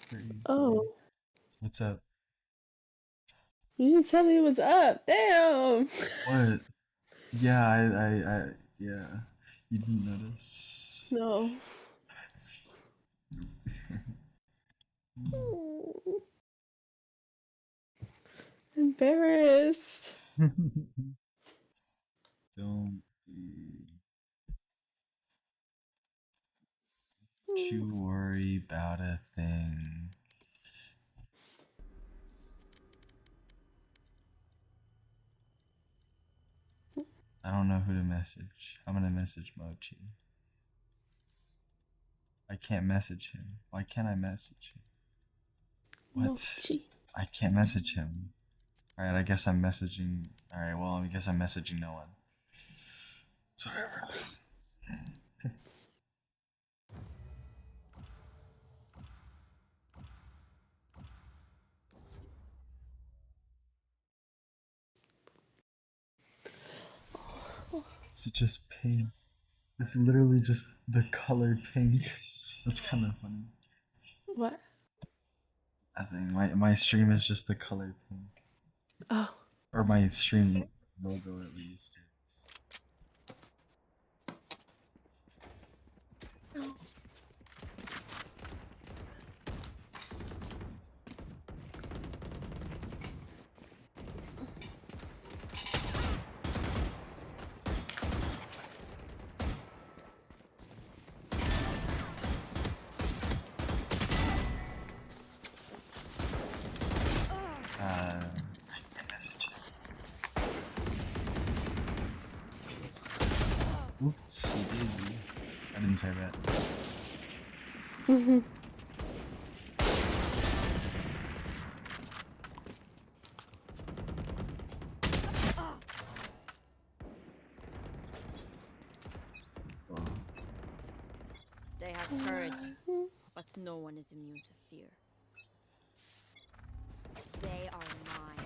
Crazy. Oh, What's up? you didn't tell me what's up. Damn. What? Yeah, yeah. You didn't notice. No. Embarrassed. Don't be too worry about a thing. I don't know who to message. I'm gonna message Mochi. I can't message him. Why can't I message him? What? Mochi. I can't message him. Alright, I guess I'm messaging. Alright, well, I guess I'm messaging no one. It's whatever. Is it just pink? It's literally just the color pink. That's kind of funny. What? I think my stream is just the color pink. Oh. Or my stream logo at least is. No. Message. Oops, so busy. I didn't say that. They have courage, but no one is immune to fear. They are mine.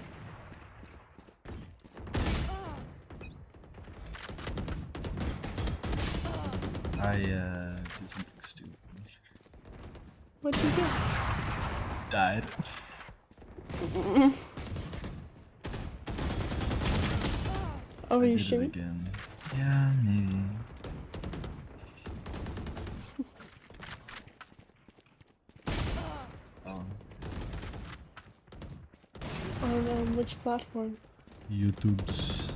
I did something stupid. What'd you do? Died. Oh, I you did it streaming? again. Yeah, maybe. Oh. On which platform? YouTube's.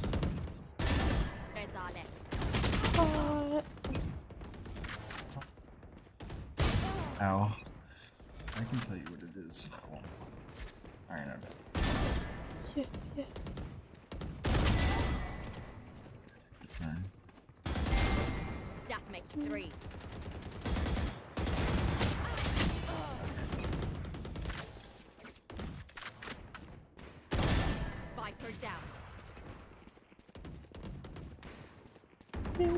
Ow. I can tell you what it is. I won't. Alright, not bad. Yeah, yeah. Fine. That makes 3. Viper down. Yeah.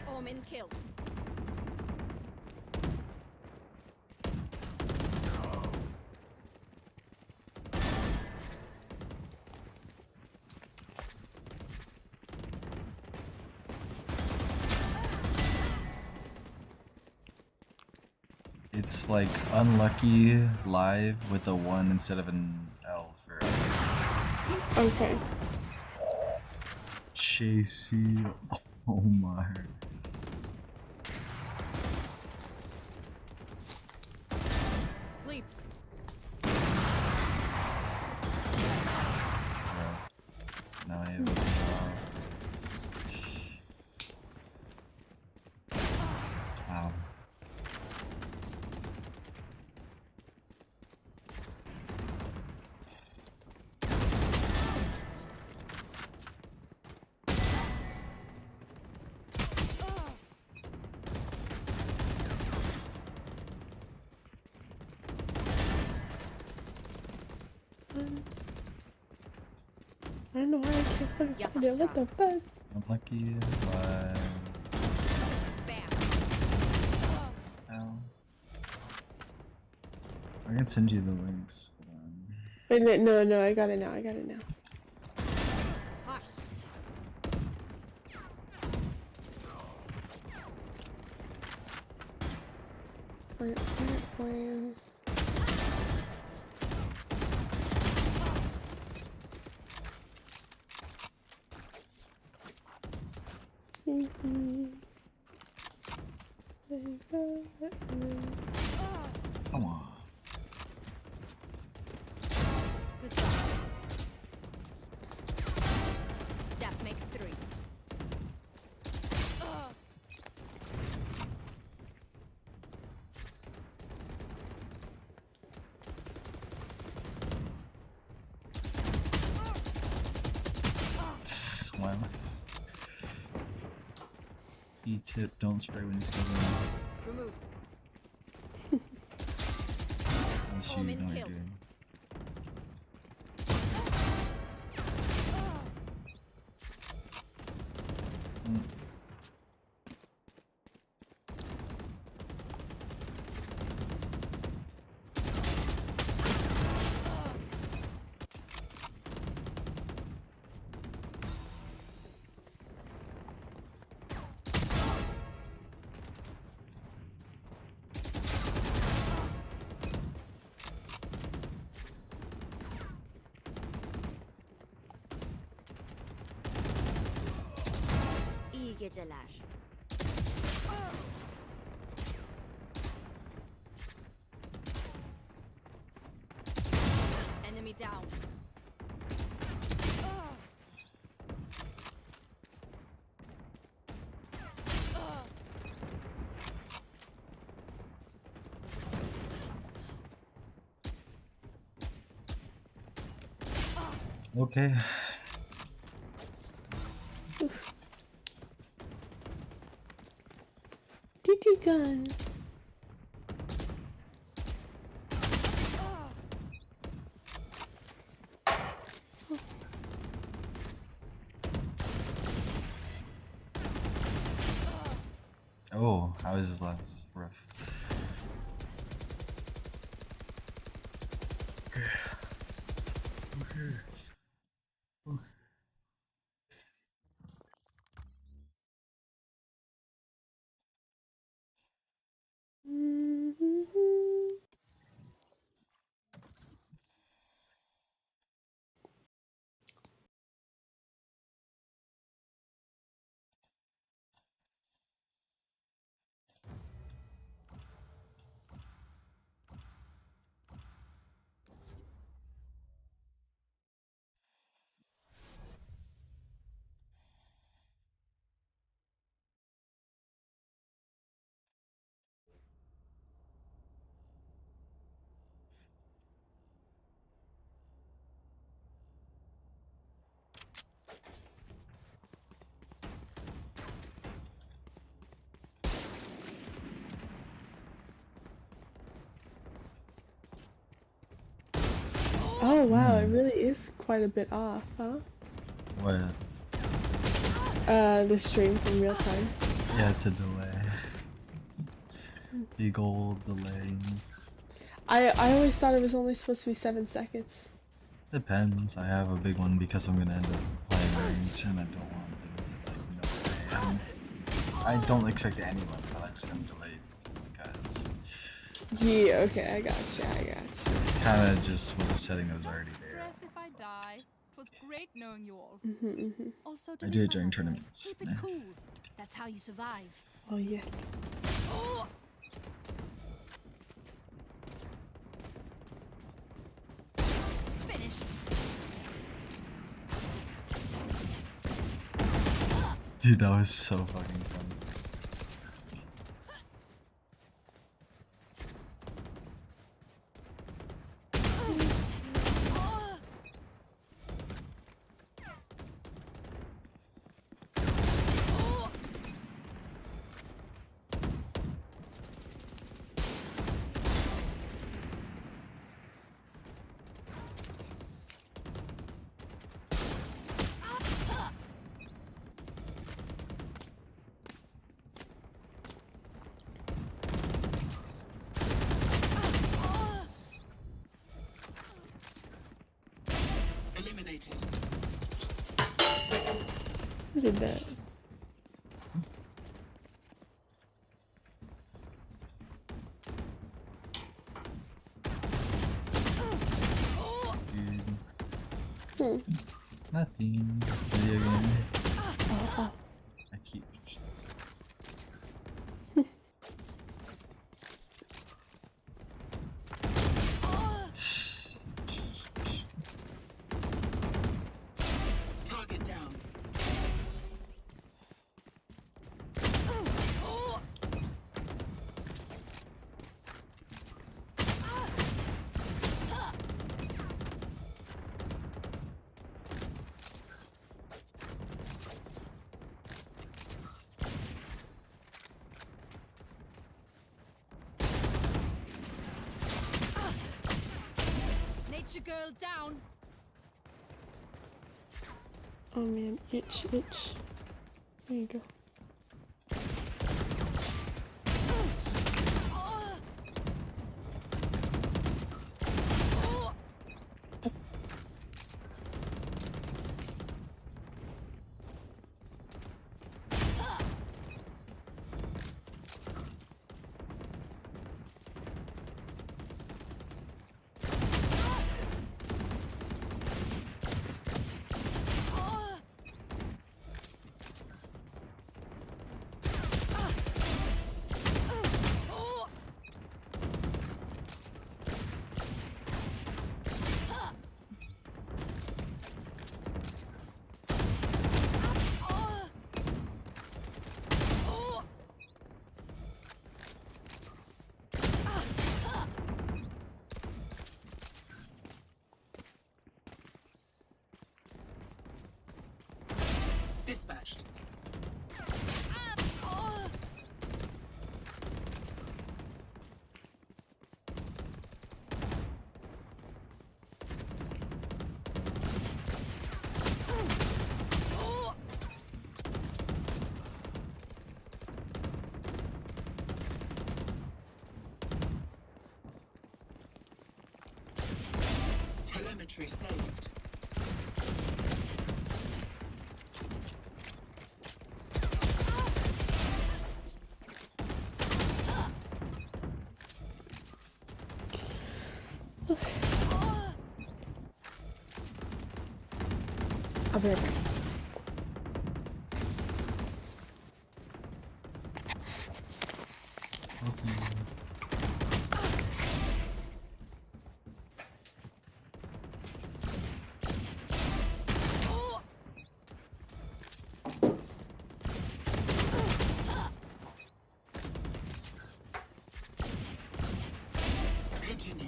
Omen killed. It's like unlucky live with a 1 instead of an L for Okay. Chasey. Oh my. Sleep. Now I have wow. I don't know why I can't fucking find it. What the fuck? Unlucky live. Bam. Ow. I can send you the links. Hold on. Wait, no, I got it now. Come on. Good job. That makes 3. Why am I? E-tip, don't spray when you still Removed. unless you know what you're doing. İyi geceler. Enemy down. Okay. DT gun. Oh, how is his last? Rough. Okay. Okay. Oh wow, it really is quite a bit off, huh? What? The stream from real time. Yeah, it's a delay. Big old delay. I always thought it was only supposed to be 7 seconds. Depends. I have a big one because I'm gonna end up playing range, and I don't want them to like know I don't expect anyone, but I just am delayed because Yeah, okay, I gotcha. it's kind of just was a setting that was already there. Stress if I die. It was great knowing you all. Also, I do it during tournaments. Keep it cool. That's how you survive. Oh yeah. Oh! Finished. Dude, that was so fucking fun. Who did that? Nothing. Video game. I keep this. Target down. Nature girl down. Oh man, itch. There you go. Dispatched. Telemetry saved. I'll be right back. Continue.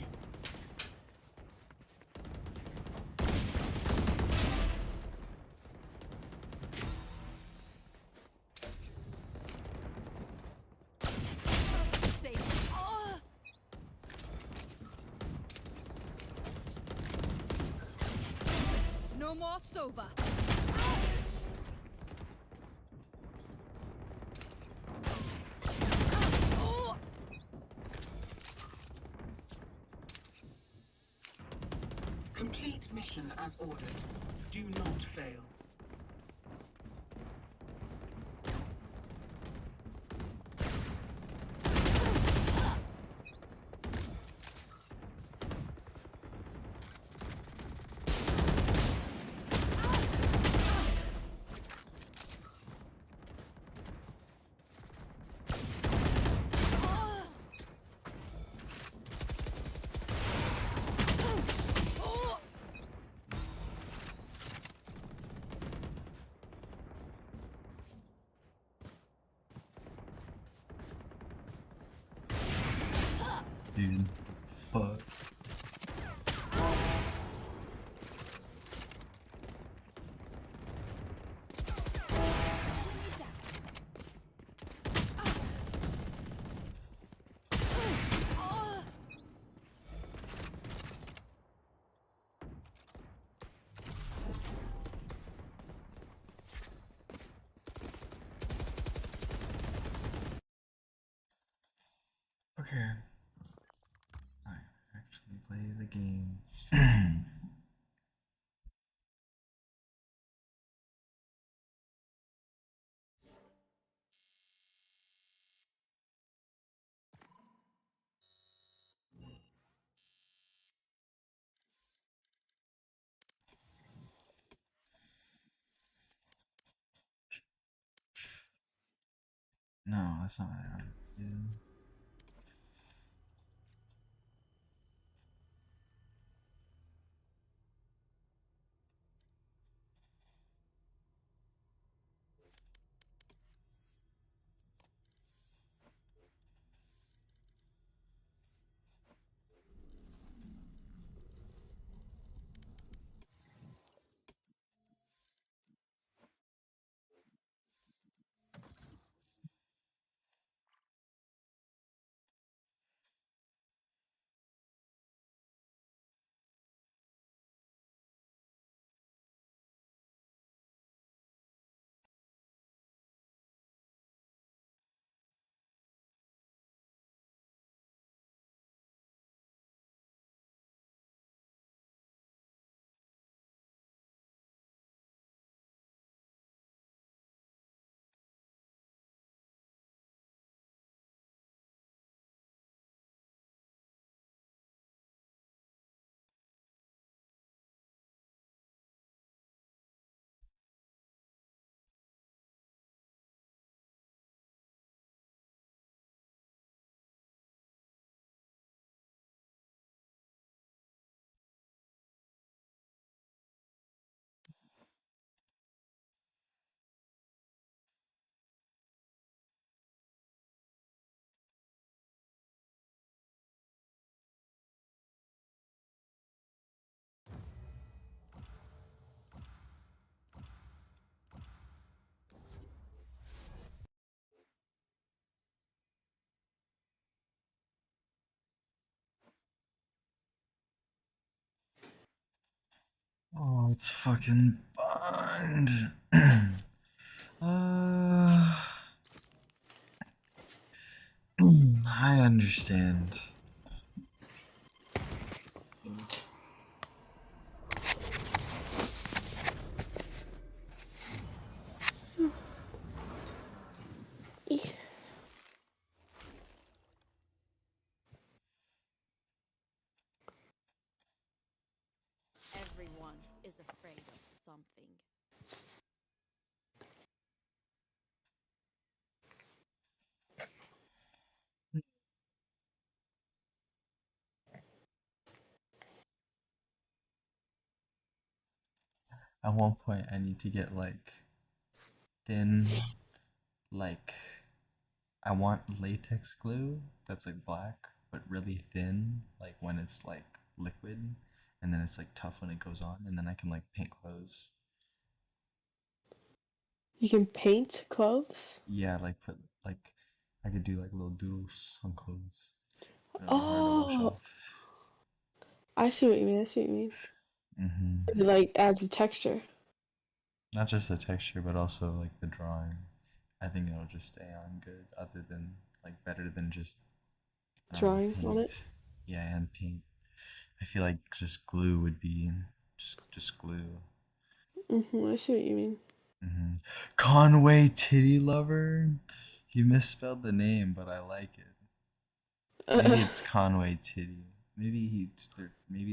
Safe. No more Sova. Complete mission as ordered. Do not fail. Dude. Fuck. Okay. I actually play the game. No, that's not right. Yeah. Oh, it's fucking bind. uh, I understand. Eek. Everyone is afraid of something. At one point, I need to get like thin, like I want latex glue that's like black but really thin, like when it's like liquid, and then it's like tough when it goes on, and then I can like paint clothes. You can paint clothes? Yeah, like put like I could do like little doodles on clothes. It'll be hard to wash Oh, off. I see what you mean. I see what you mean. Hmm. It like adds a texture. Not just the texture, but also like the drawing. I think it'll just stay on good, other than like better than just Drawing on it. paint. Yeah, and paint. I feel like just glue would be just glue. I see what you mean. Hmm. Conway Titty Lover. You misspelled the name, but I like it. Maybe it's Conway Titty. Maybe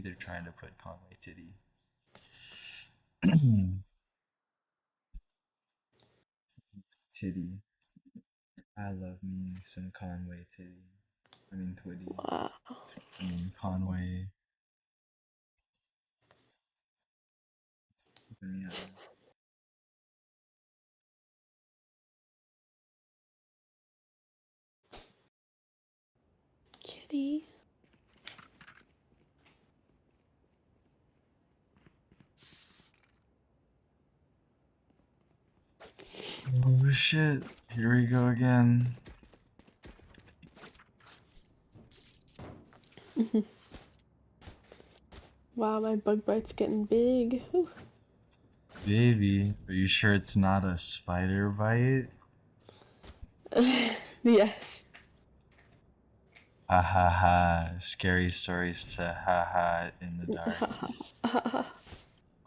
they're trying to put Conway Titty. Titty. I love me some Conway Titty. I mean Twitty. Wow. I mean Conway. Yeah. Kitty. Oh shit. Here we go again. Wow, my bug bite's getting big. Whew. Baby, are you sure it's not a spider bite? Yes. Ha ha ha. Scary stories to ha ha in the dark.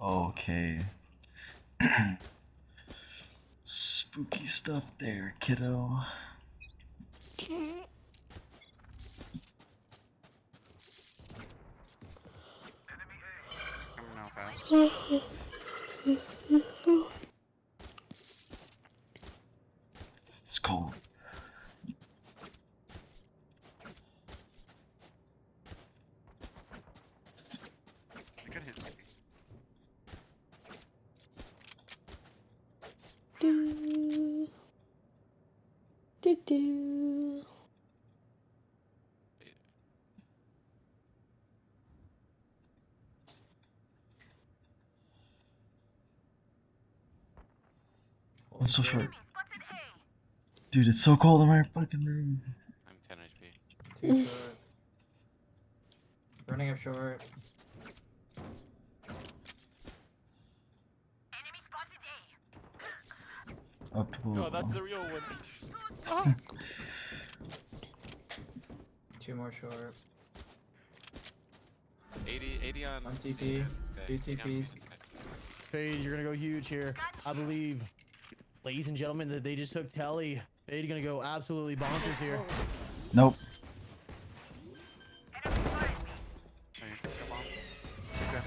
Okay. Spooky stuff there, kiddo. Coming out fast. It's cold. do. It's so short. Dude, it's so cold in my fucking room. I'm 10 HP. Too short. Running up short. Up to Yo, that's the real one. Two more short. 80 on. One TP. Two TPs. Fade, you're gonna go huge here. I believe. Ladies and gentlemen, that they just took Telly. Fade gonna go absolutely bonkers here. Nope.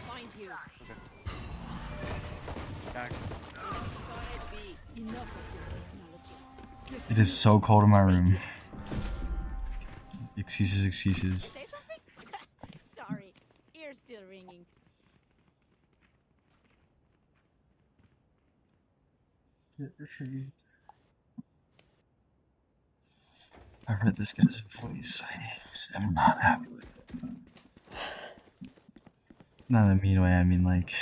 Find you. Enough of your technology. It is so cold in my room. Excuses, excuses. Say something? Sorry, ear's still ringing. I heard this guy's voice. I'm not happy with it. Not in a mean way, I mean like,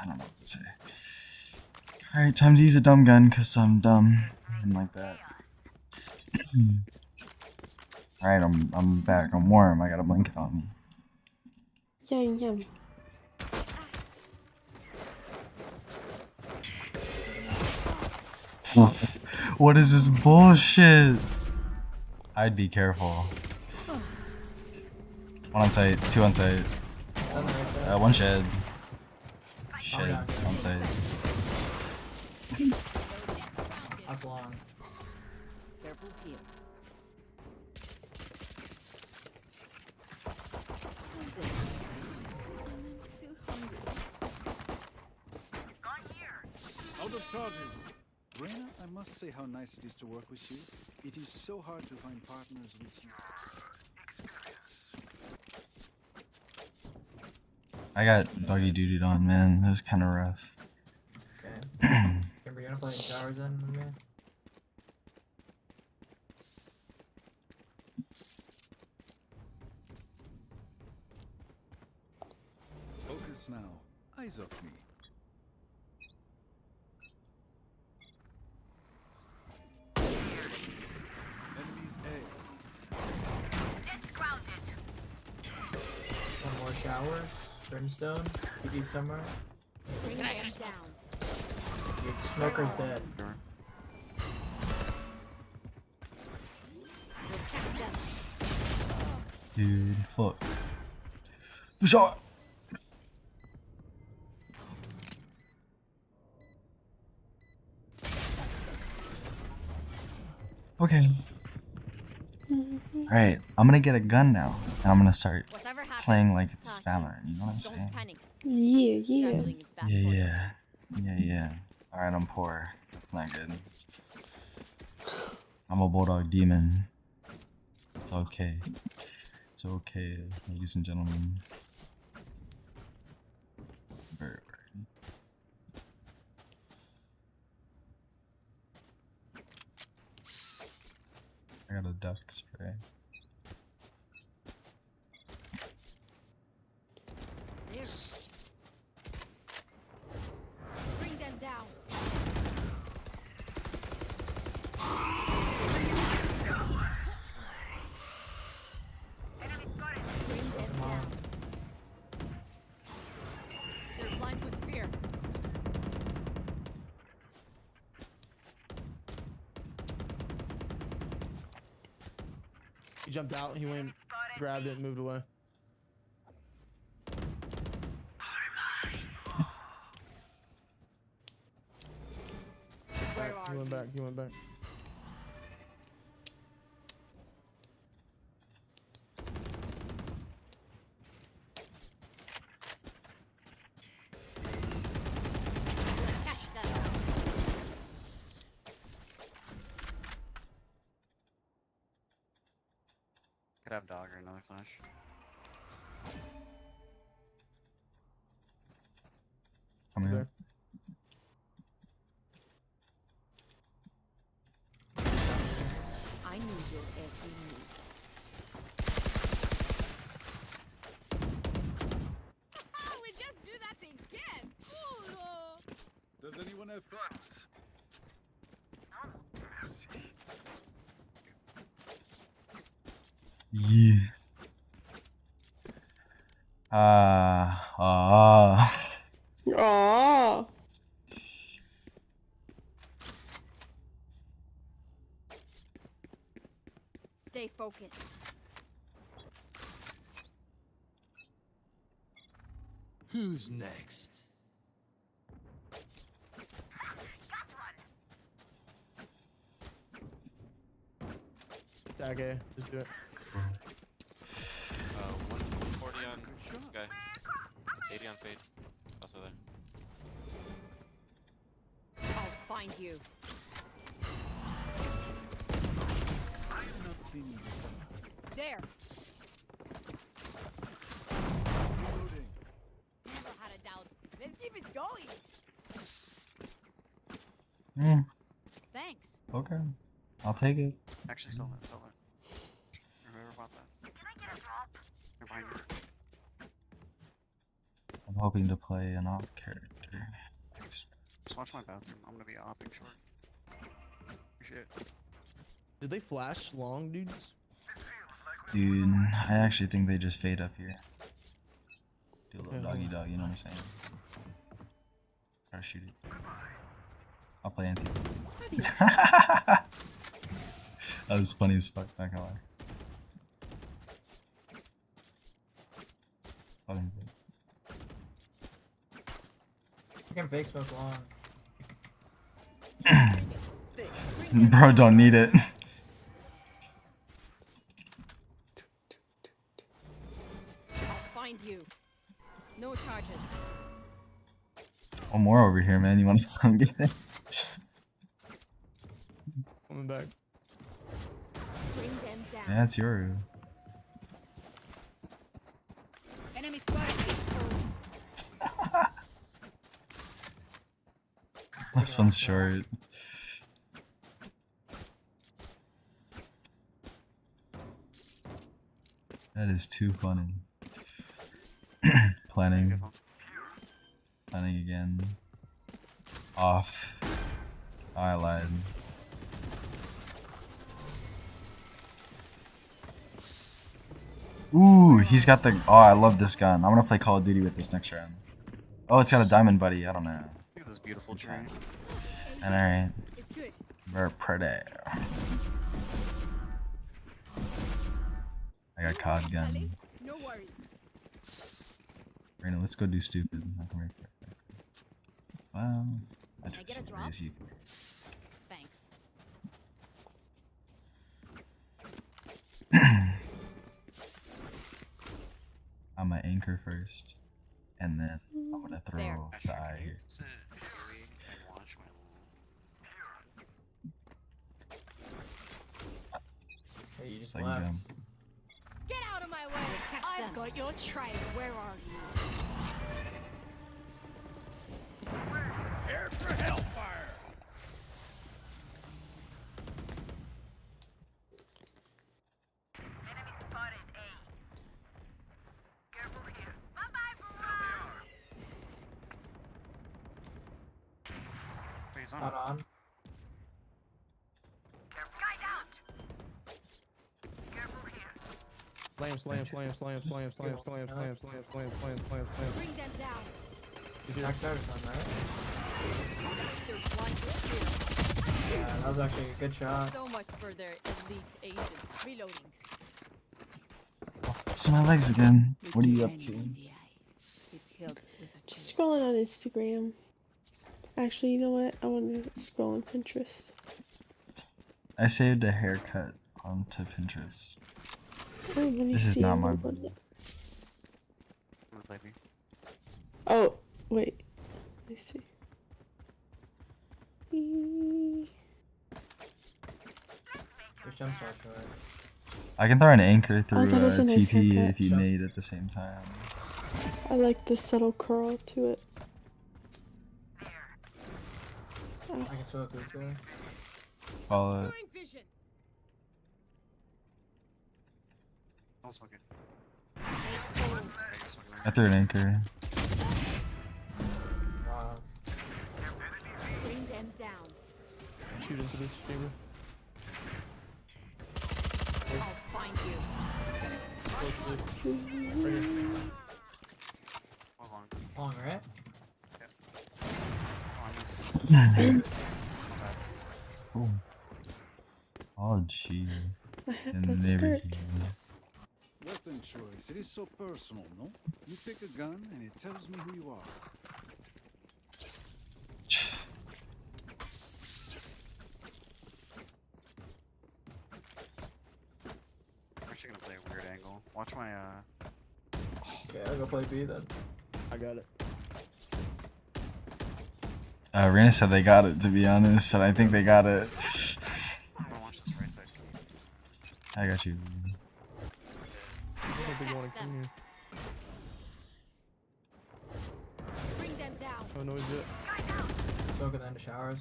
I don't know what to say. Alright, time to use a dumb gun because I'm dumb. And like that. Alright, I'm back. I'm warm. I got a blanket on me. Yum yum. What is this bullshit? I'd be careful. One on site, two on site. One shed. Shed on site. That's long. Careful here. I'm still hungry. Out of charges. Reyna, I must say how nice it is to work with you. It is so hard to find partners with you. I got buggy duty on, man. That was kind of rough. Okay. Remember, you're gonna play showers then with me? Focus now. Eyes off me. Enemies A. One more showers. Brimstone. You beat somewhere. Bring them down. Your smoker's dead. We'll catch them. Dude, fuck. The shot! Okay. Alright, I'm gonna get a gun now. And I'm gonna start Whatever happens, playing like it's it's not Valorant, you know what I'm Don't saying? panic. Yeah, yeah. Gambling is bad for you. Yeah. Alright, I'm poor. That's not good. I'm a bulldog demon. It's okay. It's okay, ladies and gentlemen. Bird. I got a duck spray. There. Bring them down. Bring them down. They're blind with fear. He jumped out, he went, grabbed it, and moved away. Where He are went you? back, he went back. Catch them. Could have dog or another flash. Coming There. in. I know your every move. We just do that again. Cool. Does anyone have funds? Yeah. Aww. Stay focused. Who's next? Okay, just do it. 140 on this guy. 80 on fade. Also there. I'll find you. I'm not cleaning this up. There. Reloading. Never had a doubt. Let's keep it going. Mm, Thanks. okay. I'll take it. Actually, sell that. Whoever bought that. Can I get a drop? They're behind you. I'm hoping to play an off character. Just watch my bathroom. I'm gonna be opping short. Shit. Did they flash long, dudes? Dude, I actually think they just fade up here. Do a little doggy dog, you know what I'm saying? Start shooting. I'll play anti. That was funny as fuck, not gonna lie. Fucking good. I can fake smoke long. Bro, don't need it. I'll find you. No charges. One more over here, man. You wanna come get it? Coming back. Bring them down. Yeah, it's your. Enemy spotted. This one's short. That is too funny. Planning. Planning again. Off. Oh, I lied. Ooh, he's got the. Oh, I love this gun. I'm gonna play Call of Duty with this next round. Oh, it's got a diamond buddy. I don't know. Look at this beautiful tree. And alright. It's good. We're pretty. I got COD gun. No worries. Raina, let's go do stupid. I'll come right back. Wow. I Can I get a just drop? raise you. Thanks. I'm gonna anchor first, and then I'm gonna throw There. the eye here. Sit and watch my Hey, you just Like you left. go. Get out of my way. I've got your trail. Where are you? Prepare for hellfire! face Not on. on. Slam, slam, slam, slam, slam, slam, slam, slam, slam, slam, slam, slam, slam. Bring them down. He's here. Backside is on, right? There's one here. Yeah, that was actually a good shot. So much for their elite agents. Reloading. So my legs again. What are you up to? It helps with a Just scrolling on Instagram. Actually, you know what? I want to scroll on Pinterest. I saved a haircut onto Pinterest. Oh, let me This is see. not my Hold on. booty. I'm gonna play me. Oh, wait. Let me see. Eee. There's jump shot for it. I can throw an anchor through that was a nice TP haircut. if you Sure. nade at the same time. I like the subtle curl to it. I can smoke this there. Follow it. vision. Also good. I threw an anchor. Wow. Bring them down. Shoot into this chamber. I'll find you. Close to it. Right here. Was long. Long, right? Oh, I missed. Cool. Oh, gee. I have And that never skirt. healed. Weapon choice. It is so personal, no? You pick a gun and it tells me who you are. I'm actually gonna play a weird angle. Watch my Okay, I'll go play B then. I got it. Rena said they got it, to be honest, and I think they got it. I'm gonna watch this right side. I got you. There's something going on here. Bring them down. No noise yet. Smoke at the end of showers.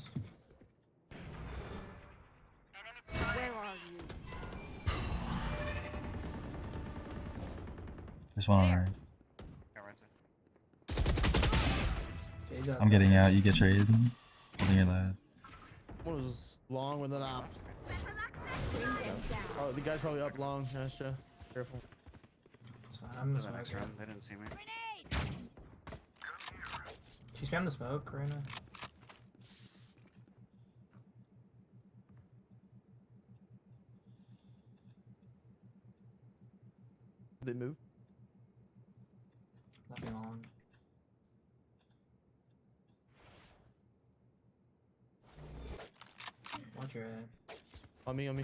Where are you? This one alright. Yeah, right side. Shades I'm getting out, you get traded. Holding your lad. One was long with an op. Bring them down. Oh, the guy's probably up long. Nasha. Careful. It's fine. I'm the There's an extra. smoker. They didn't see me. She spammed the smoke, Karina. Did they move? Nothing long. Watch your head. On me, on me.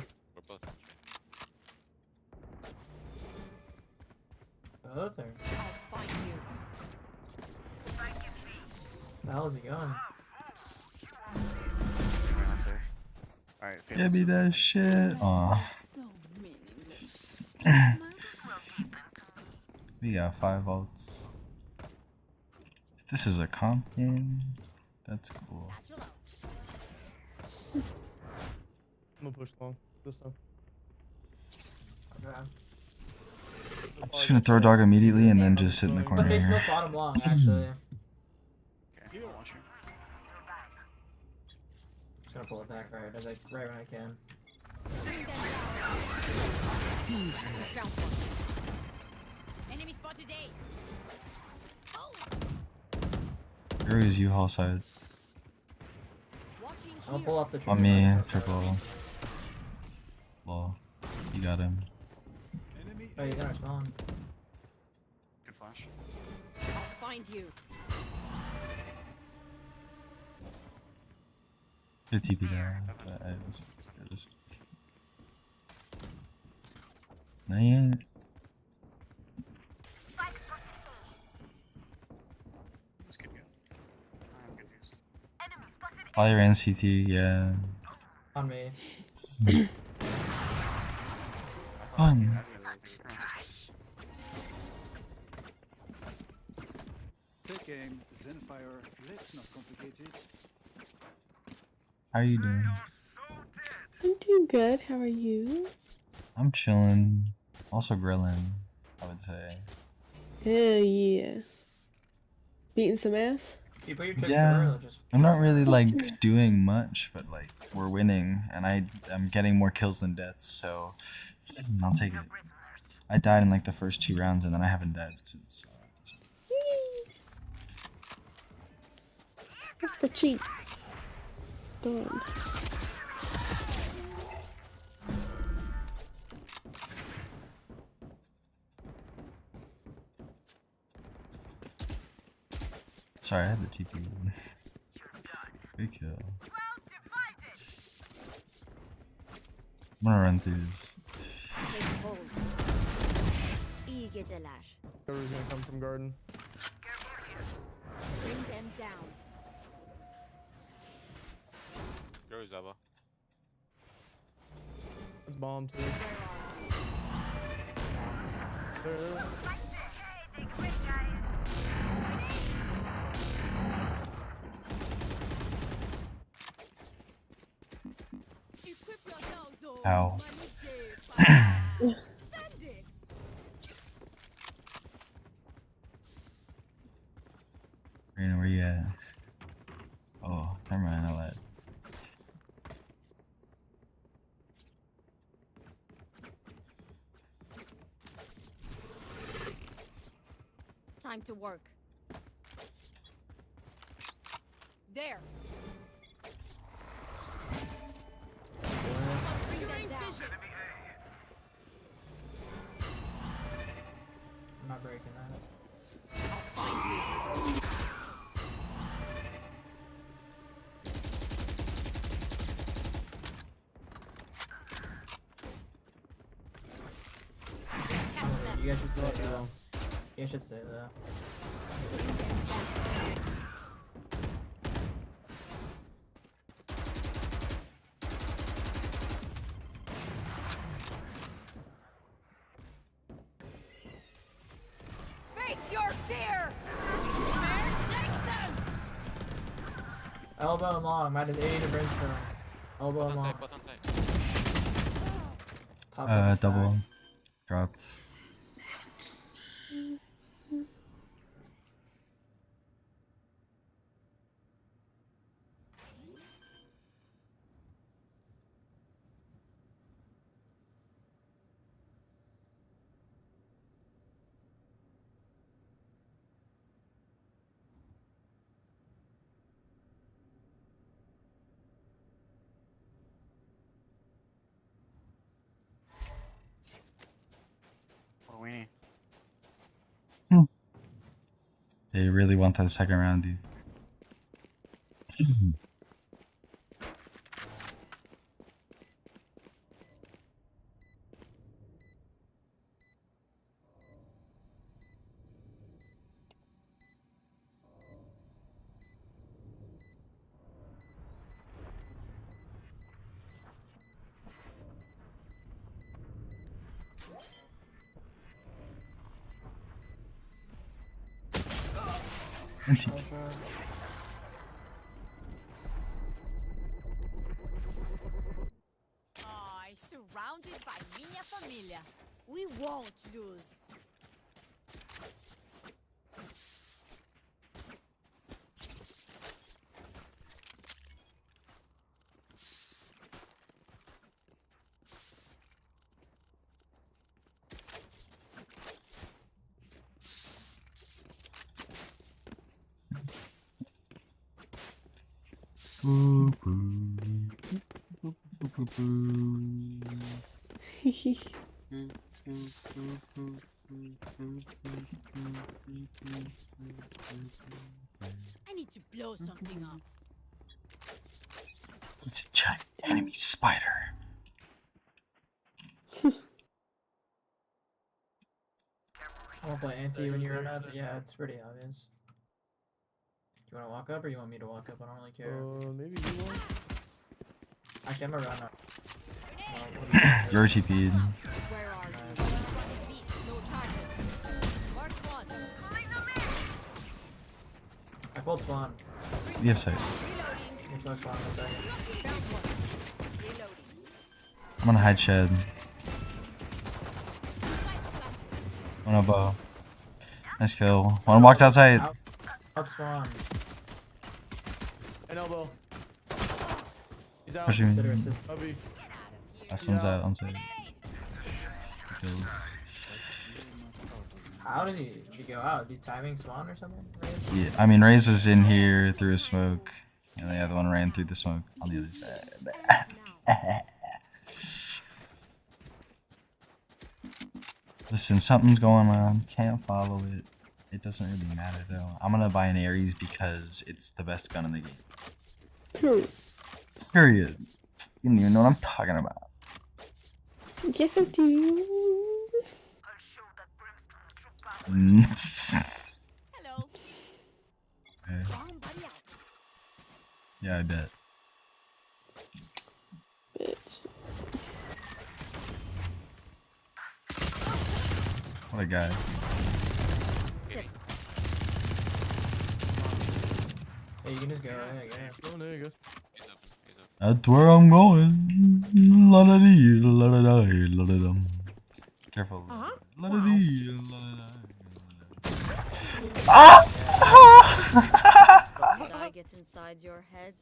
Both are. I'll find you. The hell is he going? Right on sir. Alright, Give me that shit. Aw. So meaningless. We got 5 volts. This is a comp game. That's cool. Satchel out. I'm gonna push long this time. Okay. I'm just gonna throw dog immediately and then just sit in the Let's corner face here. smoke bottom long, actually. Okay, I'll watch you. Just gonna pull it back right as right when I can. Bring them down. Found one. Enemy spotted A. Oh, Where is U-Haul side? watching I'll here. pull off the tree. On me, triple. Lol. You got him. Enemy Oh, he's in our spawn. Good flash. I'll find you. Good TP there. But I was scared this. No, you ain't. This could go. I'm confused. Probably ran CT, yeah. On me. Fun. take aim, then fire. Let's not complicate it. How are you doing? I'm doing good. How are you? I'm chilling. Also grilling, I would say. Hell yeah. Beating some ass? You put your tricks Yeah. early, just I'm not really like doing much, but like we're winning, and I'm getting more kills than deaths, so I'll take it. I died in like the first 2 rounds, and then I haven't died since. Let's go cheat. Done. Sorry, I had the TP. Good kill. I'm gonna run through this. Take hold. İyi geceler. Cover's gonna come from garden. Bring them down. That's bomb too. Where are you? There. Equip yourselves, oh. Ow. Money day. Spend it. time to work. There. Obscuring vision. I'm not breaking that. You guys should stay there. You guys should stay there. Face your fear. Take them. Elbow and long, minus 80 to brimstone. Elbow and long. Bot on site. Top of the Double stack. dropped. What a weenie. They really want that second round, dude. Anti. Surrounded by minha família. We won't lose. Boo, boo. Boo, boo, boo, boo. I need to blow something up. It's a giant enemy spider. I won't play anti when you run out. Yeah, it's pretty obvious. Do you want to walk up or you want me to walk up? I don't really care. Maybe you want. Actually, I'm gonna run up. You're TP'd. Where are you? No charges. Mark one. I pulled spawn. We have sight. You can smoke spawn in a second. Found one. Reloading. I'm gonna hide shed. One above. Nice kill. One walked outside. Out spawn. An elbow. He's out. Pushing Consider me. assist. Hubby. Last one's out on site. Kills. How did he go out? Did timing spawn or something? Yeah, I mean, Raze was in here through a smoke, and the other one ran through the smoke on the other side. Listen, something's going on. Can't follow it. It doesn't really matter though. I'm gonna buy an Ares because it's the best gun in the game. Period. Period. You don't even know what I'm talking about. Yes, I do. Hello. Okay. Somebody out. Yeah, I bet. Bitch. What a guy. Hey, you can just go ahead. Oh, there you go. He's open. He's open. That's where I'm going. La da dee, la da da, la da dum. Careful. La da dee, la da da. Ah! Die gets inside your head.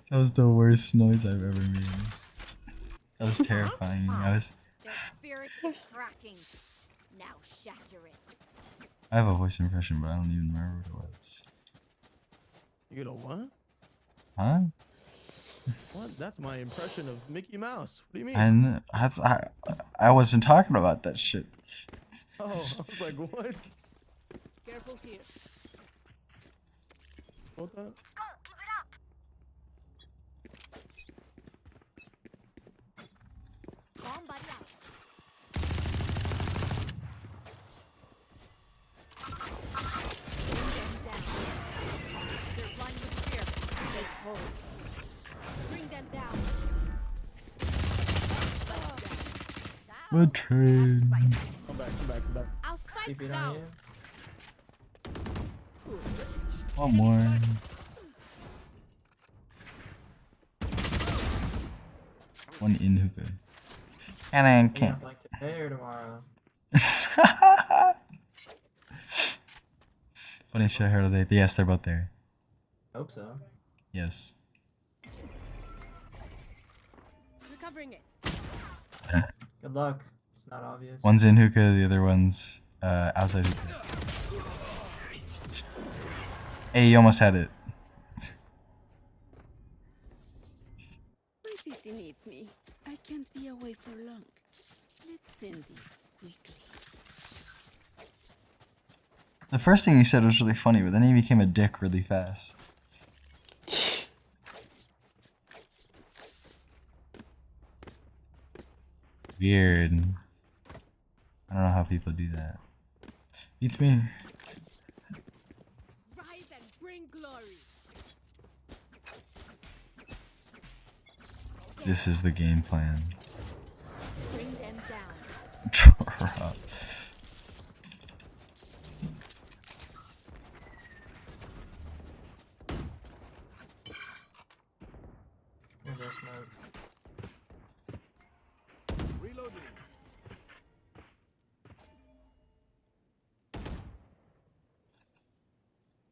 That was the worst noise I've ever made. That was terrifying. Their spirit is cracking. Now shatter it. I have a voice impression, but I don't even remember what it was. You get a what? Huh? What? That's my impression of Mickey Mouse. What do you mean? And I wasn't talking about that shit. Oh, I was like, what? Careful here. What that? Bomb buddy out. Bring them down. They're blind with fear. Take hold. Bring them down. The train. Come back, come back, come back. Our spike's TP on down. you. One more. One in hookah. And I You can't. have like today or tomorrow? Funny shit I heard of that. Yes, they're both there. Hope so. Yes. Recovering it. Good luck. It's not obvious. One's in hookah, the other one's outside hookah. Hey, you almost had it. My city needs me. I can't be away for long. Let's end this quickly. The first thing he said was really funny, but then he became a dick really fast. Weird. I don't know how people do that. Beats me. Rise and bring glory. This is the game plan. Bring them down. Drop. Window smoke. Reloading.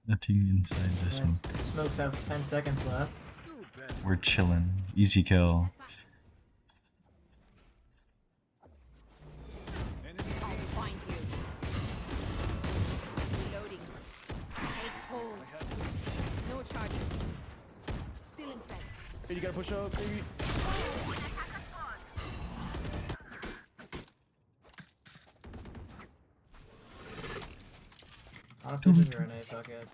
Nothing inside the smoke. Smokes have 10 seconds left. We're chilling. Easy kill. I'll find you. Reloading. Take hold. No charges. Still inside. Hey, you gotta push up, baby. Honestly, leave your grenade bucket.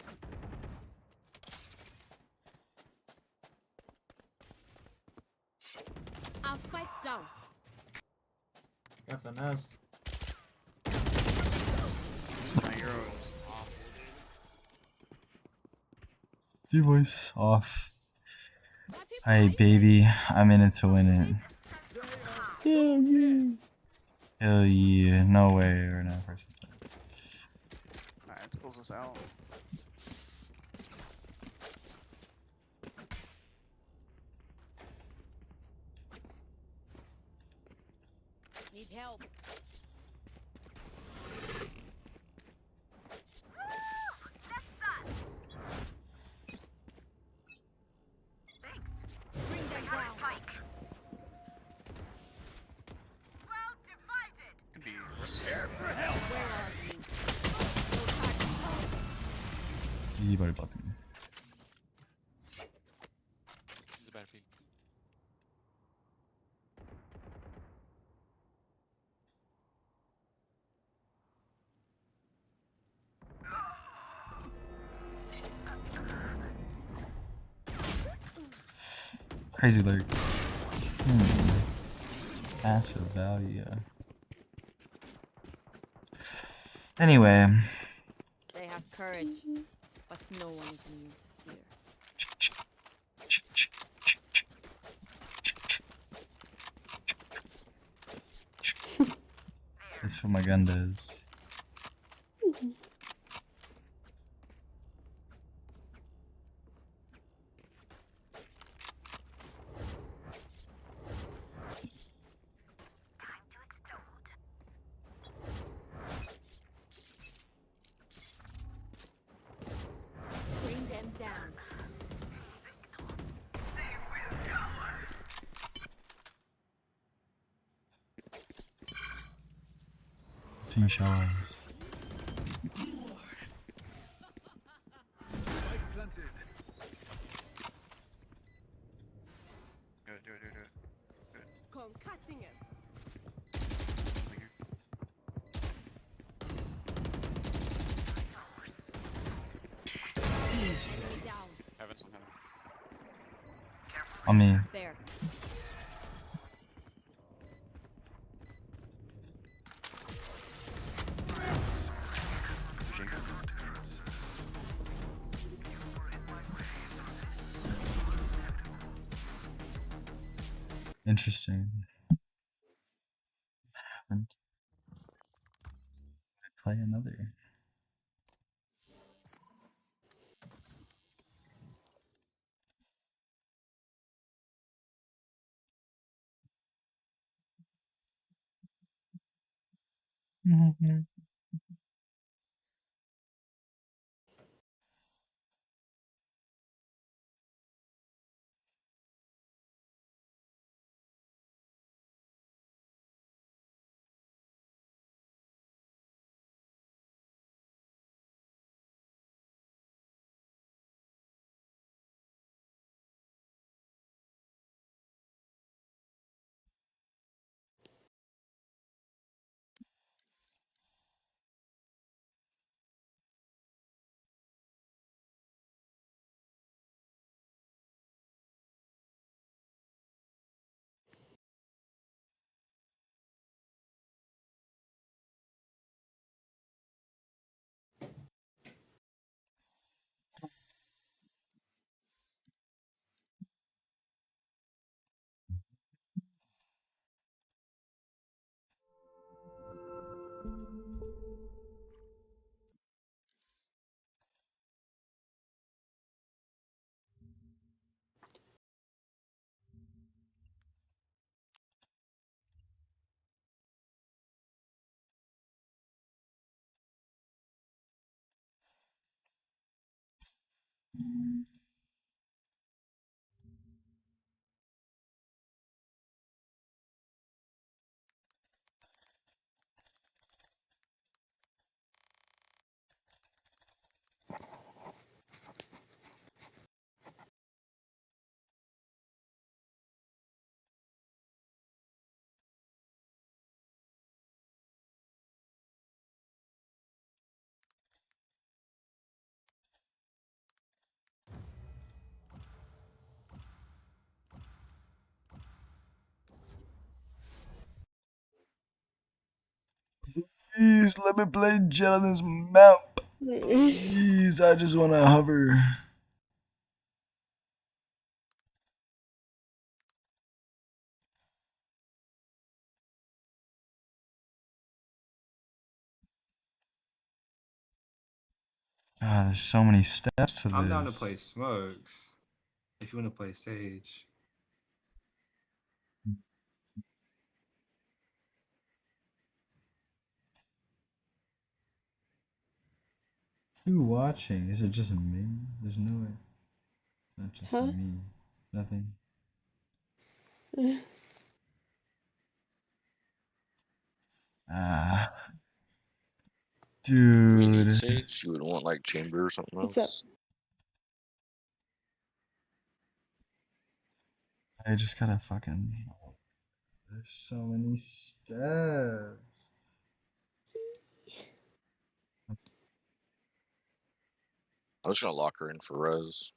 Our spike's down. Got finesse. My hero is off. D-voice off. Hey baby, I'm in it to win it. Hell yeah. No way. We're not first. Alright, let's close this out. Need help. Bring them down. Could be worse. Where are you? No charges. You better fucking. He's a bad peek. Crazy lurk. Massive value. Anyway. They have courage, but no one is immune to fear. That's what my gun does. Bring them down. Team showers. Concussing him. Over here. Enemy down. Heaven's on heaven. On me. There. Pushing. Interesting. What happened? Play another. Mhm. Please let me play Jet on this map. Please, I just want to hover. God, there's so many steps to this. I'm down to play smokes. If you want to play Sage. Who watching? Is it just me? There's no way. It's not just Huh? me. Nothing. Ah, We need dude. Sage. You would want like Chamber or something What's up? else. I just gotta fucking. There's so many steps. I was gonna lock her in for Rose.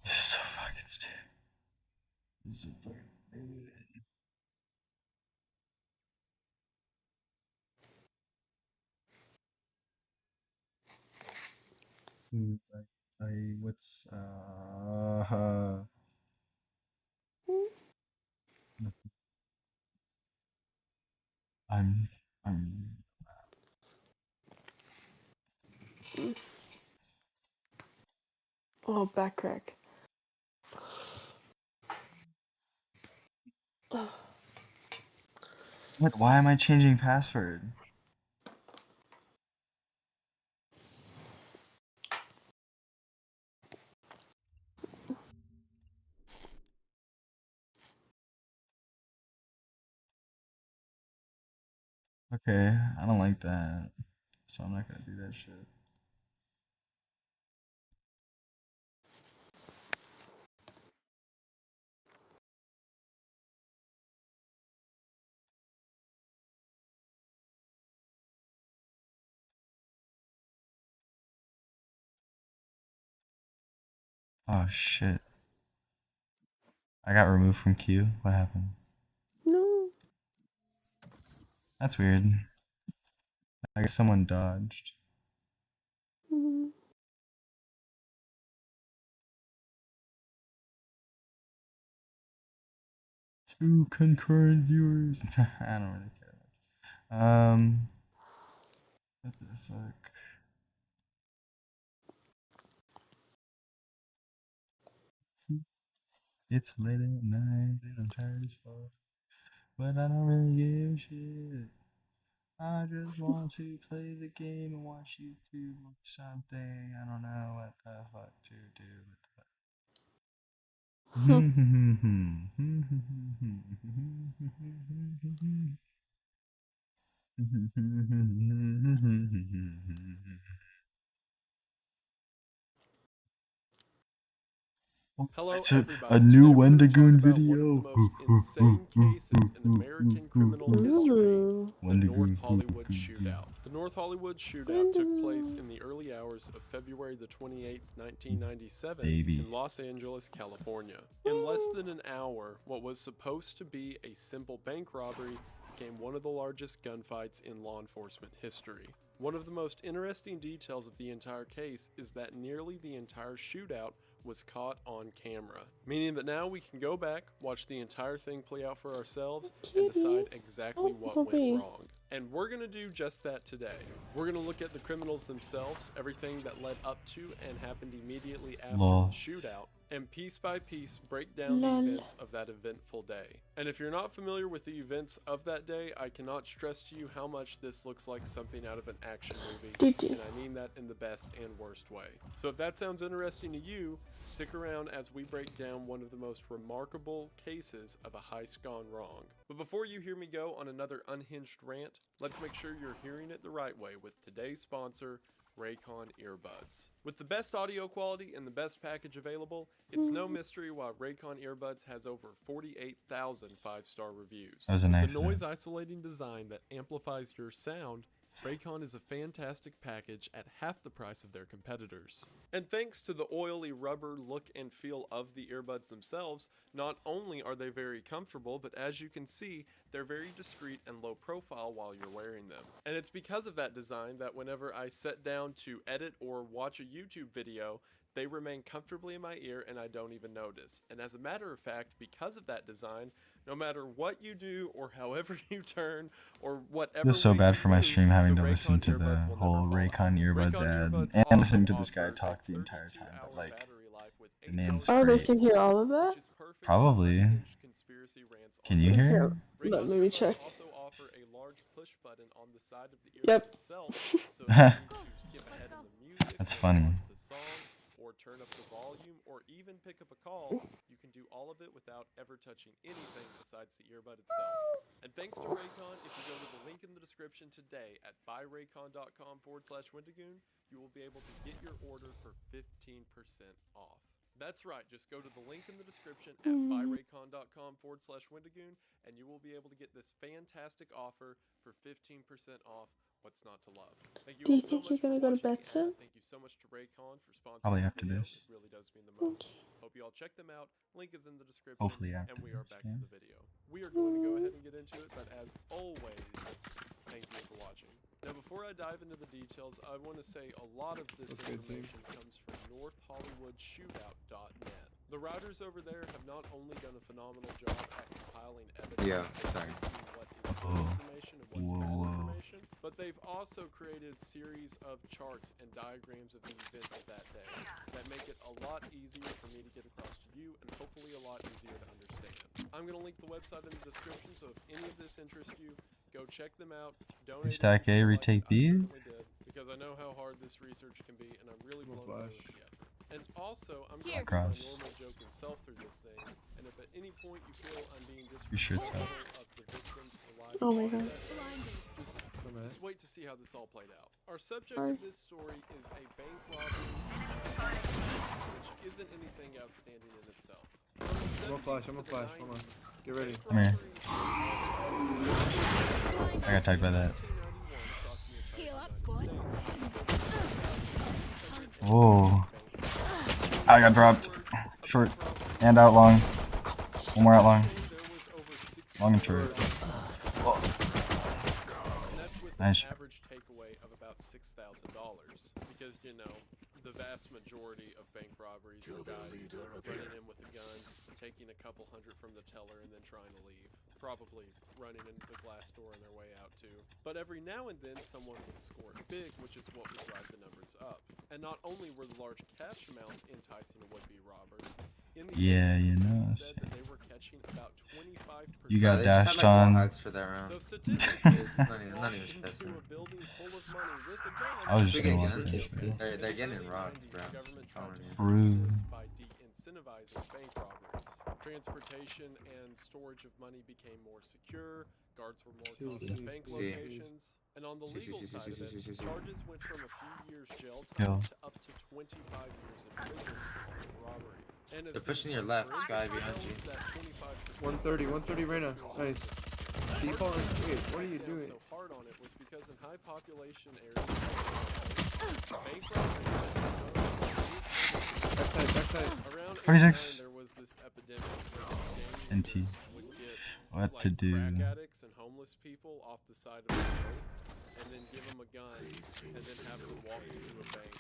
This is so fucking stupid. This is so fucking stupid. Dude, what's I'm I'm Oh, back crack. Oh. What? Why am I changing password? Okay, I don't like that. So I'm not gonna do that shit. Oh shit. I got removed from queue. What happened? No. That's weird. I guess someone dodged. Mm. Two concurrent viewers. I don't really care much. What the fuck? It's late at night and I'm tired as fuck. But I don't really give a shit. I just want to play the game and watch YouTube or something. I don't know what the fuck to do with that. Hello, It's a everybody. new Today we're going to talk Wendigoon about one of the video. most insane cases in American criminal history, Ooh. the North Hollywood Shootout. The North Hollywood Shootout took place in the early hours of February the 28th, 1997 Baby. in Los Angeles, California. In less than an hour, what was supposed to be a simple bank robbery became one of the largest gunfights in law enforcement history. One of the most interesting details of the entire case is that nearly the entire shootout was caught on camera, meaning that now we can go back, watch the entire thing play out for ourselves, and decide exactly what went wrong. And we're going to do just that today. We're going to look at the criminals themselves, everything that led up to and happened immediately after Lol. the shootout, and piece by piece break down the events of that eventful day. And if you're not familiar with the events of that day, I cannot stress to you how much this looks like something out of an action movie, and I mean that in the best and worst way. So if that sounds interesting to you, stick around as we break down one of the most remarkable cases of a heist gone wrong. But before you hear me go on another unhinged rant, let's make sure you're hearing it the right way with today's sponsor, Raycon earbuds. With the best audio quality and the best package available, it's no mystery why Raycon earbuds has over 48,000 5-star reviews. That was an With the accident. noise isolating design that amplifies your sound, Raycon is a fantastic package at half the price of their competitors. And thanks to the oily rubber look and feel of the earbuds themselves, not only are they very comfortable, but as you can see, they're very discreet and low profile while you're wearing them. And it's because of that design that whenever I sit down to edit or watch a YouTube video, they remain comfortably in my ear and I don't even notice. And as a matter of fact, because of that design, no matter what you do or however you turn or whatever It was so way bad you for my move, stream having the to listen Raycon to the earbuds will whole never fall Raycon out. earbuds Raycon ad earbuds and listen also to this guy offer talk a the entire time, but 32-hour like battery life with the 8 man's Oh, they great. can hear all of that? which is perfect for Probably. unhinged conspiracy rants Can on you the hear? Here, Him? let Raycon me earbuds check. also offer a large push button on the side of the Yep. earbud itself, so if you need to skip ahead in the music, That's or funny. pause the song, or turn up the volume, or even pick up a call, you can do all of it without ever touching anything besides the earbud itself. And thanks to Raycon, if you go to the link in the description today at buyraycon.com/Wendigoon, you will be able to get your order for 15% off. That's right, just go to the link in the description at buyraycon.com/Wendigoon and you will be able to get this fantastic offer for 15% off. What's not to love? Thank you Do all you so think much you're for gonna go to watching, bed soon? and thank you so much to Raycon for sponsoring Probably this after video. this. It really does mean the most. Hope you all check them out. Link is in the description. Hopefully after and we are this, back yeah. to the video. We are going to go ahead and get into it, but as always, thank you for watching. Now, before I dive into the details, I want to say a lot of this information comes from NorthHollywoodShootout.net. The writers over there have not only done a phenomenal job at compiling evidence and what is good information and what's bad information, but they've also created a series of charts and diagrams of the events of that day that make it a lot easier for me to get across to you and hopefully a lot easier to understand. I'm gonna link the website in the description, so if any of this interests you, go check them out. Donate. Stack A, retake B. I certainly did, because I know how hard this research can be, and I'm really blown away with the effort. And also, I'm going to do my normal joking self through this thing, and if at any point you feel I'm being disrespectful of the victims or lives Oh my god. just wait to see how this all played out. Our subject of this story is a bank robbery, which isn't anything outstanding in itself. I'm a flash, hold on. Get ready. Come here. I got tagged by that. Heal up, squad. Whoa. I got dropped. Short. And out long. One more out long. Long and short. Whoa. Nice. Average takeaway of about $6,000, because you know the vast majority of bank robberies are guys running in with a gun, taking a couple hundred from the teller, and then trying to leave. Probably running into the glass door on their way out too. But every now and then someone would score it big, which is what would drive the numbers up. And not only were the large cash amounts enticing to would-be robbers, in the end, said that they were catching about 25%. You got dashed on. For that round. So statistically, It's not even stressing. a building full of money with a gun, I was just gonna walk this way. They're getting robbed, bro. True. by de-incentivizing bank robberies. Transportation and storage of money became more secure, guards were more close to bank locations, and on the legal side of it, charges went from a few years jail time to up to 25 years in prison for robbery. And They're pushing your left, guy behind you. 130 Reyna. Nice. Default. Wait, what are you doing? So hard on it was because in high population areas, bank robberies Backside. around 26. there was this epidemic where NT. would get What to do? crack addicts and homeless people off the side of the road, and then give them a gun, and then have them walk into a bank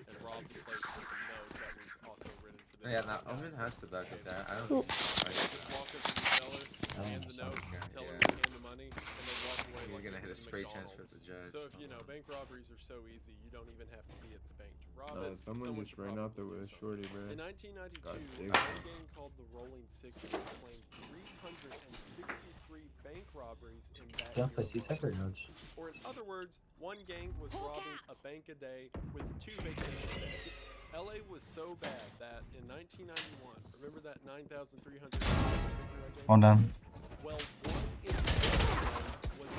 and rob the place with a note that was also written for them. Yeah, now Omen has to back up there. I don't think Just walk up to the teller, hand the note, tell him to hand the money, and then walk away. he's Like gonna hit a it was straight McDonald's. transfer to the judge. So if you know, bank robberies are so easy, you don't even have to be at the bank to rob it. Someone just should ran out there probably with a do shorty, something. bro. In 1992, God a damn. gang called the Rolling Sixties claimed 363 bank robberies in that year alone. Or in other words, one gang was robbing a bank a day with 2 vacation days. LA was so bad that in 1991, remember that 9,300 figure I gave? One down. Well, 1 in 10 was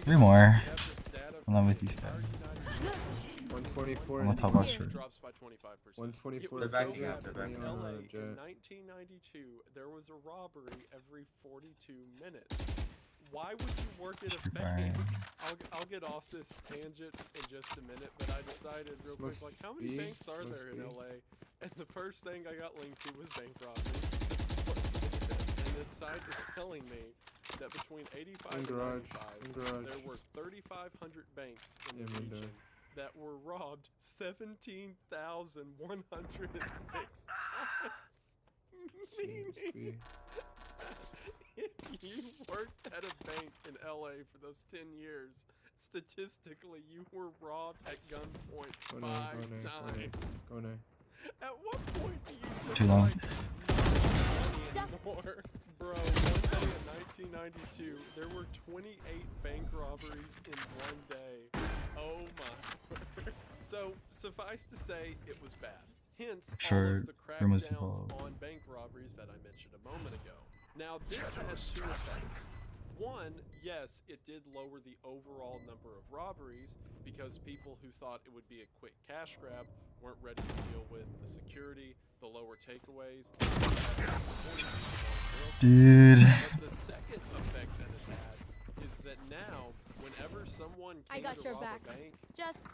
3 more. we have this data I'm from not with the these guys. entire United States. 124. I'm gonna top out short. Drops by 25%. 124. It was They're backing so up, bad they're that backing in up. LA Jet. in 1992, there was a robbery every 42 minutes. Why would you work at a Street bank? Fighter. I'll get off this tangent in just a minute, but I decided real quick, like, how many banks are there in LA? And the first thing I got linked to was bank robbery. And this site is telling me that between 85 and 95, there were 3,500 banks in the region that were robbed 17,106 times. Meaning, if you worked at a bank in LA for those 10 years, statistically you were robbed at gunpoint 5 times. At what point do you just Too long. like not anymore? Bro, one day in 1992, there were 28 bank robberies in one day. Oh my word. So, suffice to say, it was bad. Hence, all of the crackdowns on bank robberies that I mentioned a moment ago. Now, this has 2 effects. One, yes, it did lower the overall number of robberies because people who thought it would be a quick cash grab weren't ready to deal with the security, the lower takeaways. Dude. But the second effect that it had is that now, whenever someone came to rob a bank,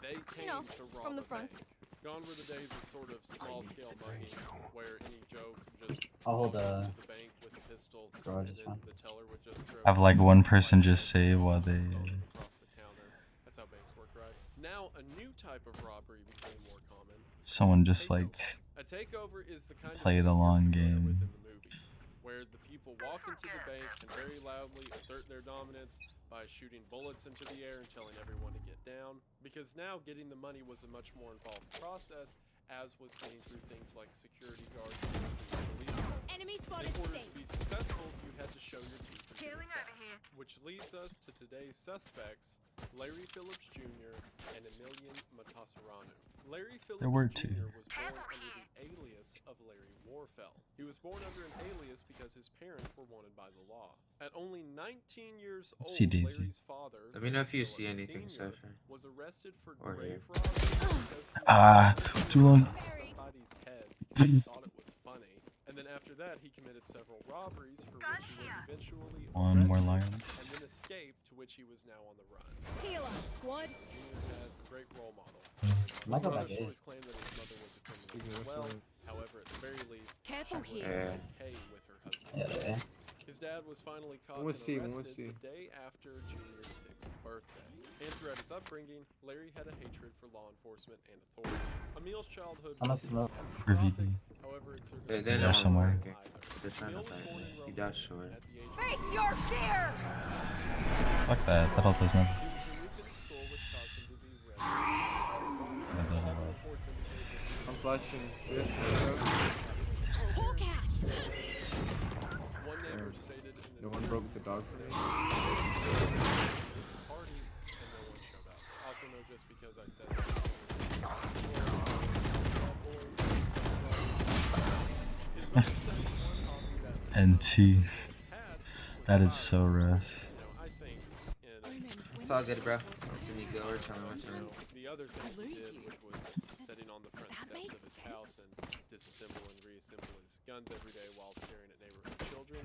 they came to rob from the a front. bank. Gone were the days of sort of small-scale mugging, where any Joe could just I'll hold the bank with a pistol, garage and is then fine. the teller would just throw Have like one person just say while they across the counter. That's how banks work, right? Now a new type of robbery became more common. someone just like A takeover is the kind play of the thing long you're familiar with game. in the movies, where the people walk into the bank and very loudly assert their dominance by shooting bullets into the air and telling everyone to get down. Because now getting the money was a much more involved process, as was getting through things like security guards and police. Enemy In spotted order safe. to be successful, you had to show your teeth for getting fast. Which leads us to today's suspects, Larry Phillips Jr. and Emilian Matasauranu. Larry There were Phillips two. Jr. was born under the alias of Larry Warfell. He was born under an alias because his parents were wanted by the law. At only 19 years old, Oopsie daisy. Larry's father, Let me know if you Phillips see anything, Sr., Cypher. was arrested for Or grave here. robbery because he Too long. somebody's head because he thought it was funny. And then after that, he committed several robberies for which he was eventually One more arrested lions. and then escaped, to which he was now on the run. Heal up, squad. Junior's had a great role model. Might go Other back in. stories claim that his mother was a criminal as well. However, at the very least, Careful she was here. okay with her husband's Yeah, yeah. actions. His dad was finally caught Let's and see, arrested let's see. the day after Junior's 6th birthday. And throughout his upbringing, Larry had a hatred for law enforcement and authority. Emil's childhood I'm was a smoke. catastrophic, however, it served They're as There not somewhere. flanking. They're trying to Emil was fight born me. in You Rome got short. at the age of Face your fear. Fuck that. That all does nothing. He was removed in school, which caused him to be arrested. That does a lot. Reports indicate that I'm flashing. This, Hawk out. one neighbor stated in no an one broke the dog for me. party and no one showed up. Also know just because I said that. And teeth. That is so rough. I think It's all good, bro. Once you go or tell me what to do. the other thing he lose did, you. which was sitting on the front That steps makes of his sense. house and disassemble and reassemble his guns every day while staring at neighborhood children.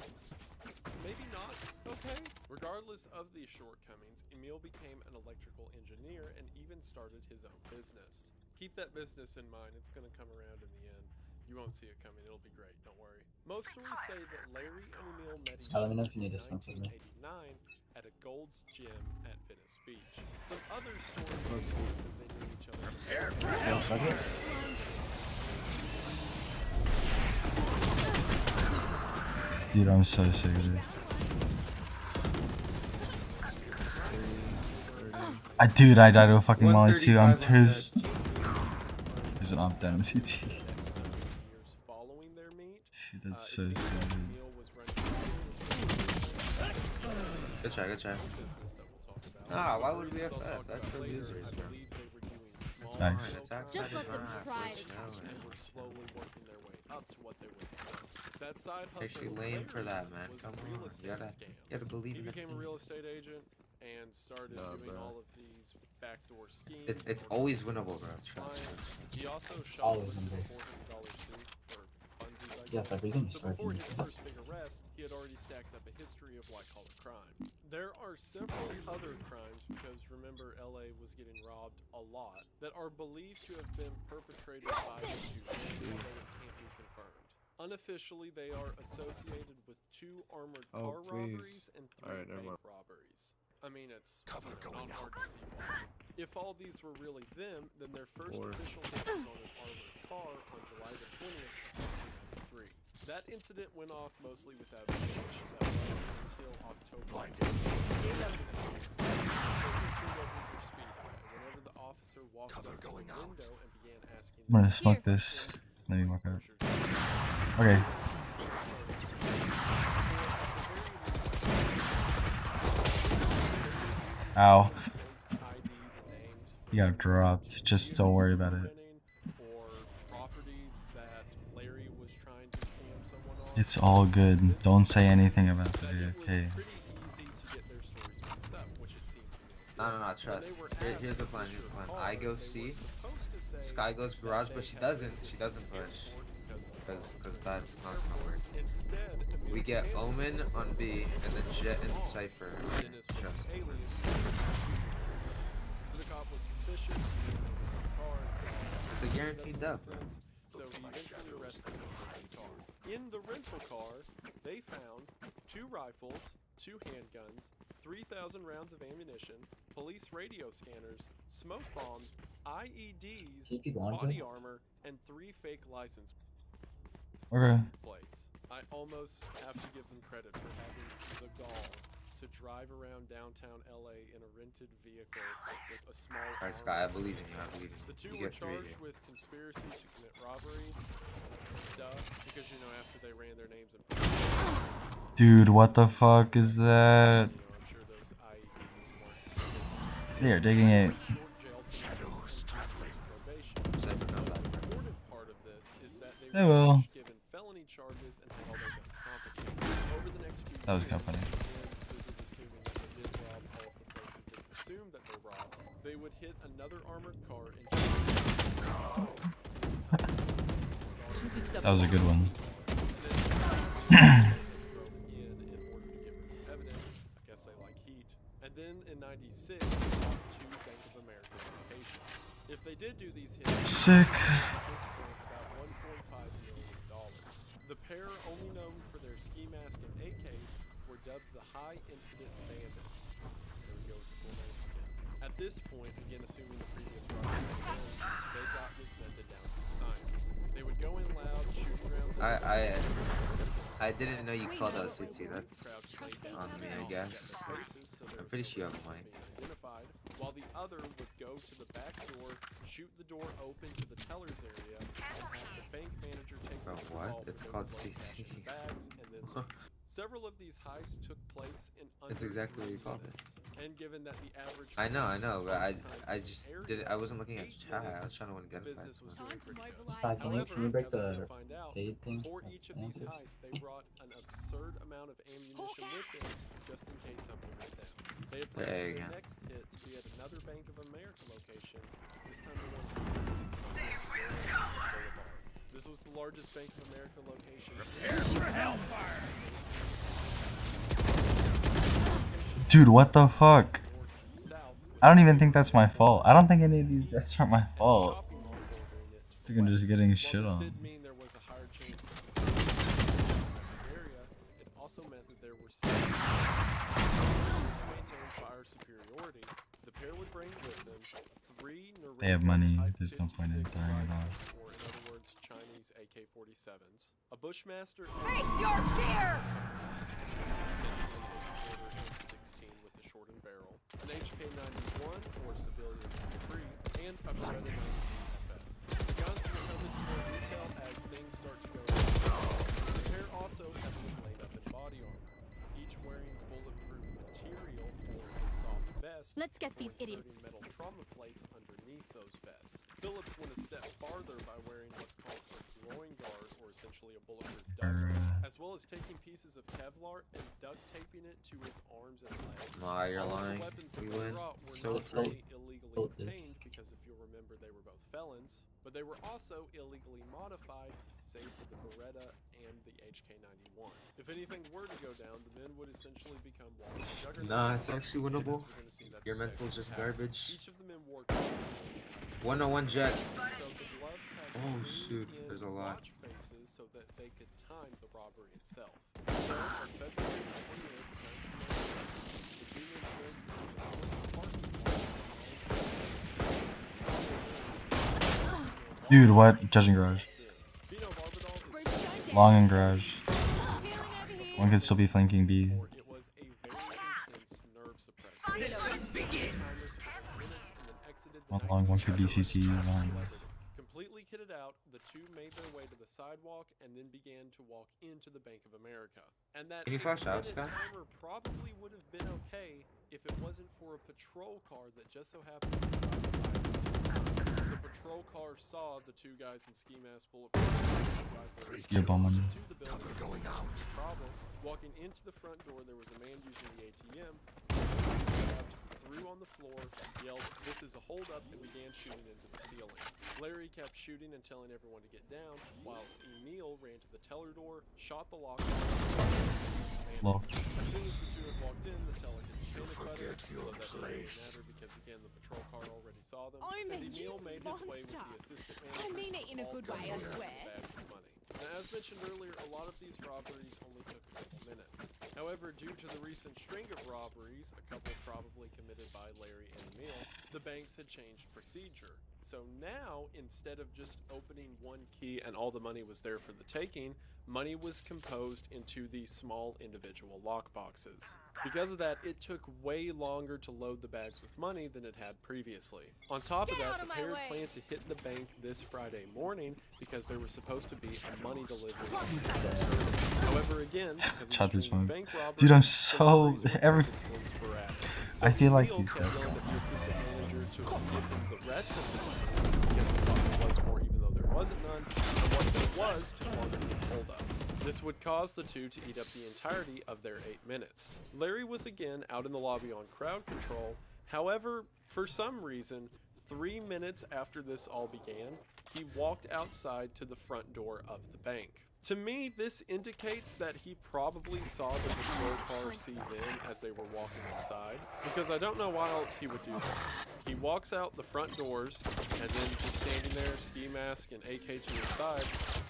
Maybe not. Okay. Regardless of these shortcomings, Emil became an electrical engineer and even started his own business. Keep that business in mind. It's going to come around in the end. You won't see it coming. It'll be great. Don't worry. Most stories say that Larry and Emil met each Let other me know if you in need a smoke with me. 1989 at a Gold's Gym at Venice Beach. Some other stories report that they knew each other. Yeah, fuck it. Dude, I'm so sick of this. Dude, I died to a fucking molly too. I'm pissed. There's an op down in CT. Following their meet, Dude, that's so it seems like stupid. Emil was running a business Good try, good try. that we'll talk about. Ah, why would we Reasons I'll FF? talk That's about for later, losers, I bro. believe they were doing small Nice. scale Just let them Right, try for to sure. catch me. and were slowly working their way up to what they were becoming. That side Takes hustle you of lame for that, Larry's man. was Come real on. estate You gotta scams. believe He in the became a team. real estate agent and started doing bro. all of these backdoor schemes. It's in order always to winnable, bro. get Trust. clients. He also shot Always with a winnable. $400 suit for funsies, I Yes, guess. everything's So before working. his first big arrest, he had already stacked up a history of white-collar crime. There are several other crimes, because remember LA was getting robbed a lot, that are believed to have been perpetrated by the two men, although it can't be confirmed. Unofficially, they are associated with 2 armored Oh, car please. robberies and 3 Alright, never bank mind. robberies. I mean, it's not hard to see why. If all these were really them, then their first official hit was on an armored car on July the 20th, 1993. That incident went off mostly without a hitch. That was until October. Whenever the officer walked up to the window and began asking I'm gonna smoke this. Let me walk out. Okay. Ow. He got dropped. Just don't worry about it. It's all good. Don't say anything about it, okay? No, trust. Here's the plan, I go C. Sky goes garage, but she doesn't push. Because that's not gonna work. We get Omen on B, and then Jet and Cypher. Trust. It's a guaranteed dub. So he eventually arrested him in his car. In the rental car, they found 2 rifles, 2 handguns, 3,000 rounds of ammunition, police radio scanners, smoke bombs, IEDs, body armor, and 3 fake license Okay. plates. I almost have to give them credit for having the gall to drive around downtown LA in a rented vehicle with a small. Alright, Sky, I believe in you. I believe in The two you. You were get 3 charged here. with conspiracy to commit robbery. Duh, because you know after they ran their names in. Dude, what the fuck is that? I'm sure those IEDs weren't. They are digging it. Shadows traveling. The important part of this is that they They were will. each given felony charges and had all their guns confiscated. Over the next few That was years, kind of funny. and this is assuming that they did rob all of the places it's assumed that they robbed, they would hit another armored car and That was a good one. And then in 96, they bought 2 Bank of America locations. If they did do these hits, Sick. at this point, about $1.5 million. The pair, only known for their ski mask and AKs, were dubbed the High Incident Bandits. There we go with the full names again. At this point, again assuming the previous robbery was known, they got this method down to a science. They would go in loud, shooting rounds. I didn't know you called out City. That's on me, I guess. I'm pretty sure you have a mic. While the other would go to the back door, shoot the door open to the teller's area, and have the bank manager take Bro, the what? vault It's with called the CT. bags, and then several of these heists took place in under It's exactly what 3 you called it. minutes. And given that the average I know, but response time I in just area did. I wasn't was looking at 8 chat. I minutes, was trying to win the gunfight. business was doing pretty good. Sky, can you break However, as we're the gonna find out, date thing? for each of these heists, they brought an absurd amount of ammunition with them, just in case something went down. They had planned There you for go. their next hit to be at another Bank of America location. This time they went to 6600 Boulevard. This was the largest Bank of America location. Prepare for hellfire. Dude, what the fuck? I don't even think that's my fault. I don't think any of these deaths are my fault. I think I'm just getting shit on. Did mean there was a higher chance of the area. It also meant that there were to maintain fire superiority. The pair would bring with them 3 They have money. Type There's no point in 56 firing it rifles, off. or in other words, Chinese AK-47s. A Bushmaster. Face your fear! 16 with a shortened barrel, an HK-91 or civilian 3, and a Beretta 92 FS. The guns will come into more detail as things start to go down. The pair also have been laid up in body armor, each wearing bulletproof material for a soft vest. Let's get these inserting idiots. metal trauma plates underneath those vests. Phillips went a step farther by wearing what's called a groin guard, or essentially a bulletproof duster, as well as taking pieces of Kevlar and duct taping it to his arms and legs. Nah, you're All of lying. the weapons that You they win. brought were So not tight. only illegally obtained, because if you'll remember they were both felons, but they were also illegally modified, save for the Beretta and the HK-91. If anything were to go down, the men would essentially become walking juggernauts. Nah, it's actually And as winnable. we're gonna see, that's Your exactly mental's just what happened. garbage. Each of the men wore gloves. 101 jet. So the gloves had Oh, zoom shoot, in there's a lot. watch faces so that they could time the robbery itself. So on February 28th, 1997, the two men stood in the parking lot. Dude, what? Judging garage. Long and garage. One could still be flanking B. It was a very intense nerve suppressor. Begins. One long, one could be CC behind us. Completely kitted out, the two made their way to the sidewalk and then began to walk into the Bank of America. And that Can you flash out, 8-minute Scott? timer probably would have been okay if it wasn't for a patrol car that just so happened to be driving by at the same time. The patrol car saw the two guys in ski mask bulletproof You're bumming. Cover going out. problem. Walking into the front door, there was a man using the ATM. Threw on the floor, yelled, "This is a holdup," and began shooting into the ceiling. Larry kept shooting and telling everyone to get down, while Emil ran to the teller door, shot the lock. Low. As soon as the two had walked in, the teller hit the panic button, forget your although that didn't really place. matter because again the patrol car already saw them. I'm And a Emil made his way with the monster. assistant I manager. mean it in a good way, I swear. Now, as mentioned earlier, a lot of these robberies only took a couple minutes. However, However, due to the recent string of robberies, a couple probably committed by Larry and Emil, the banks had changed procedure. So now, instead of just opening one key and all the money was there for the taking, money was composed into these small individual lockboxes. Because of that, it took way longer to load the bags with money than it had previously. On top of that, the pair planned to hit the bank this Friday morning because there was supposed to be a money delivery. However, again, Chad this one. bank robbery, Dude, I'm so every. so I feel like Emil he's kept dead. yelling at the assistant manager to give him the rest of the money because he thought there was more even though there wasn't none, and what there was to longer get hold of. This would cause the two to eat up the entirety of their 8 minutes. Larry was again out in the lobby on crowd control. However, for some reason, 3 minutes after this all began, he walked outside to the front door of the bank. To me, this indicates that he probably saw the patrol car see them as they were walking inside, because I don't know why else he would do this. He walks out the front doors, and then just standing there, ski mask and AK to his side,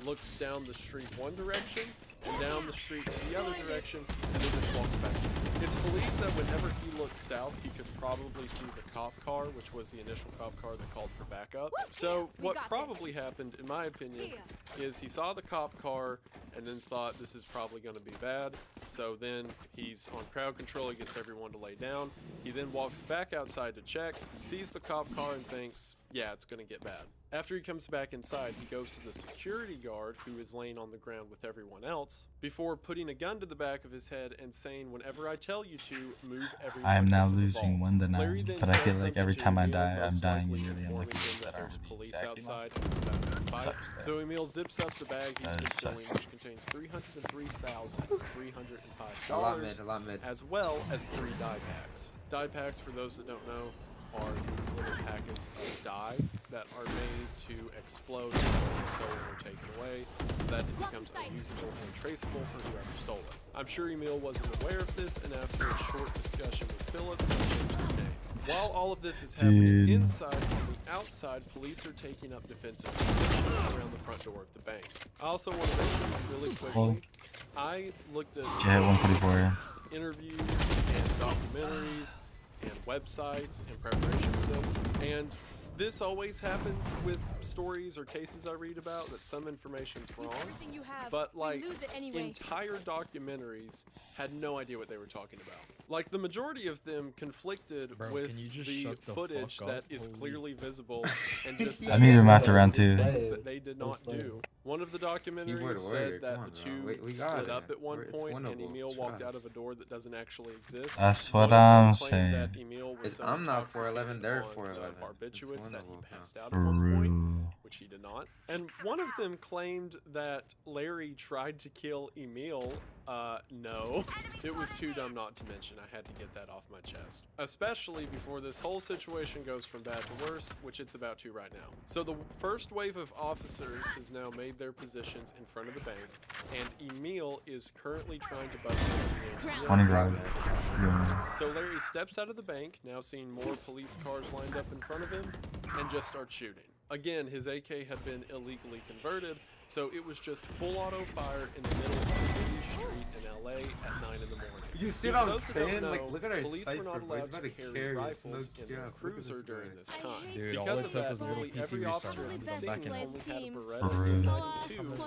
looks down the street one direction, and down the street the other direction, and then just walks back. It's believed that whenever he looked south, he could probably see the cop car, which was the initial cop car that called for backup. So what probably happened, in my opinion, is he saw the cop car and then thought this is probably going to be bad. So then he's on crowd control, he gets everyone to lay down. He then walks back outside to check, sees the cop car and thinks, yeah, it's going to get bad. After he comes back inside, he goes to the security guard who is laying on the ground with everyone else before putting a gun to the back of his head and saying, whenever I tell you to, move everyone. I am now into the losing vault. 1 to Larry 9, then but I feel says like every something to time I Emil, die, I'm most dying likely immediately informing on the him keys that that there's aren't police exactly outside and it's about to fight. Sucks though. So Emil zips up the bag he's That is concealing, which contains $303,305, A lot mid. as well as 3 die packs. Die packs, for those that don't know, are these little packets of dye that are made to explode when it's stolen or taken away, so that it becomes unusable and traceable for whoever stole it. I'm sure Emil wasn't aware of this, and after a short discussion with Phillips, he changed the name. While all of this is happening inside, on the outside, police are taking up defensive positions around the front door of the bank. I also want to mention really quickly, I looked at Jet 144. interviews and documentaries and websites in preparation for this, and this always happens with stories or cases I read about, that some information's wrong, but like entire documentaries had no idea what they were talking about. Like the majority of them conflicted with the footage that is clearly visible and just said I need him after round 2. things that they did not do. One of the documentaries said that the two split up at one point, and Emil walked out of a door that doesn't actually exist. That's what I'm saying. That Emil was I'm not 4'11", they're 4'11". Barbiturates that he passed out at one point, which he did not. And one of them claimed that Larry tried to kill Emil. No. It was too dumb not to mention. I had to get that off my chest. Especially before this whole situation goes from bad to worse, which it's about to right now. So the first wave of officers has now made their positions in front of the bank, and Emil is currently trying to bust in. 20 grab. So Larry steps out of the bank, now seeing more police cars lined up in front of him, and just starts shooting. Again, his AK had been illegally converted, so it was just full auto fire in the middle of a busy street in LA at 9 in the morning. You see For what I'm those that don't saying? know, Like, look at our police were cipher, not bro. He's allowed about to to carry carry us. rifles No, in yeah, their look at cruiser this during guy. this time. Dude, all Because it of took that, was a little nearly PC every restart officer and on the I'm scene back in only it. had a For Beretta real.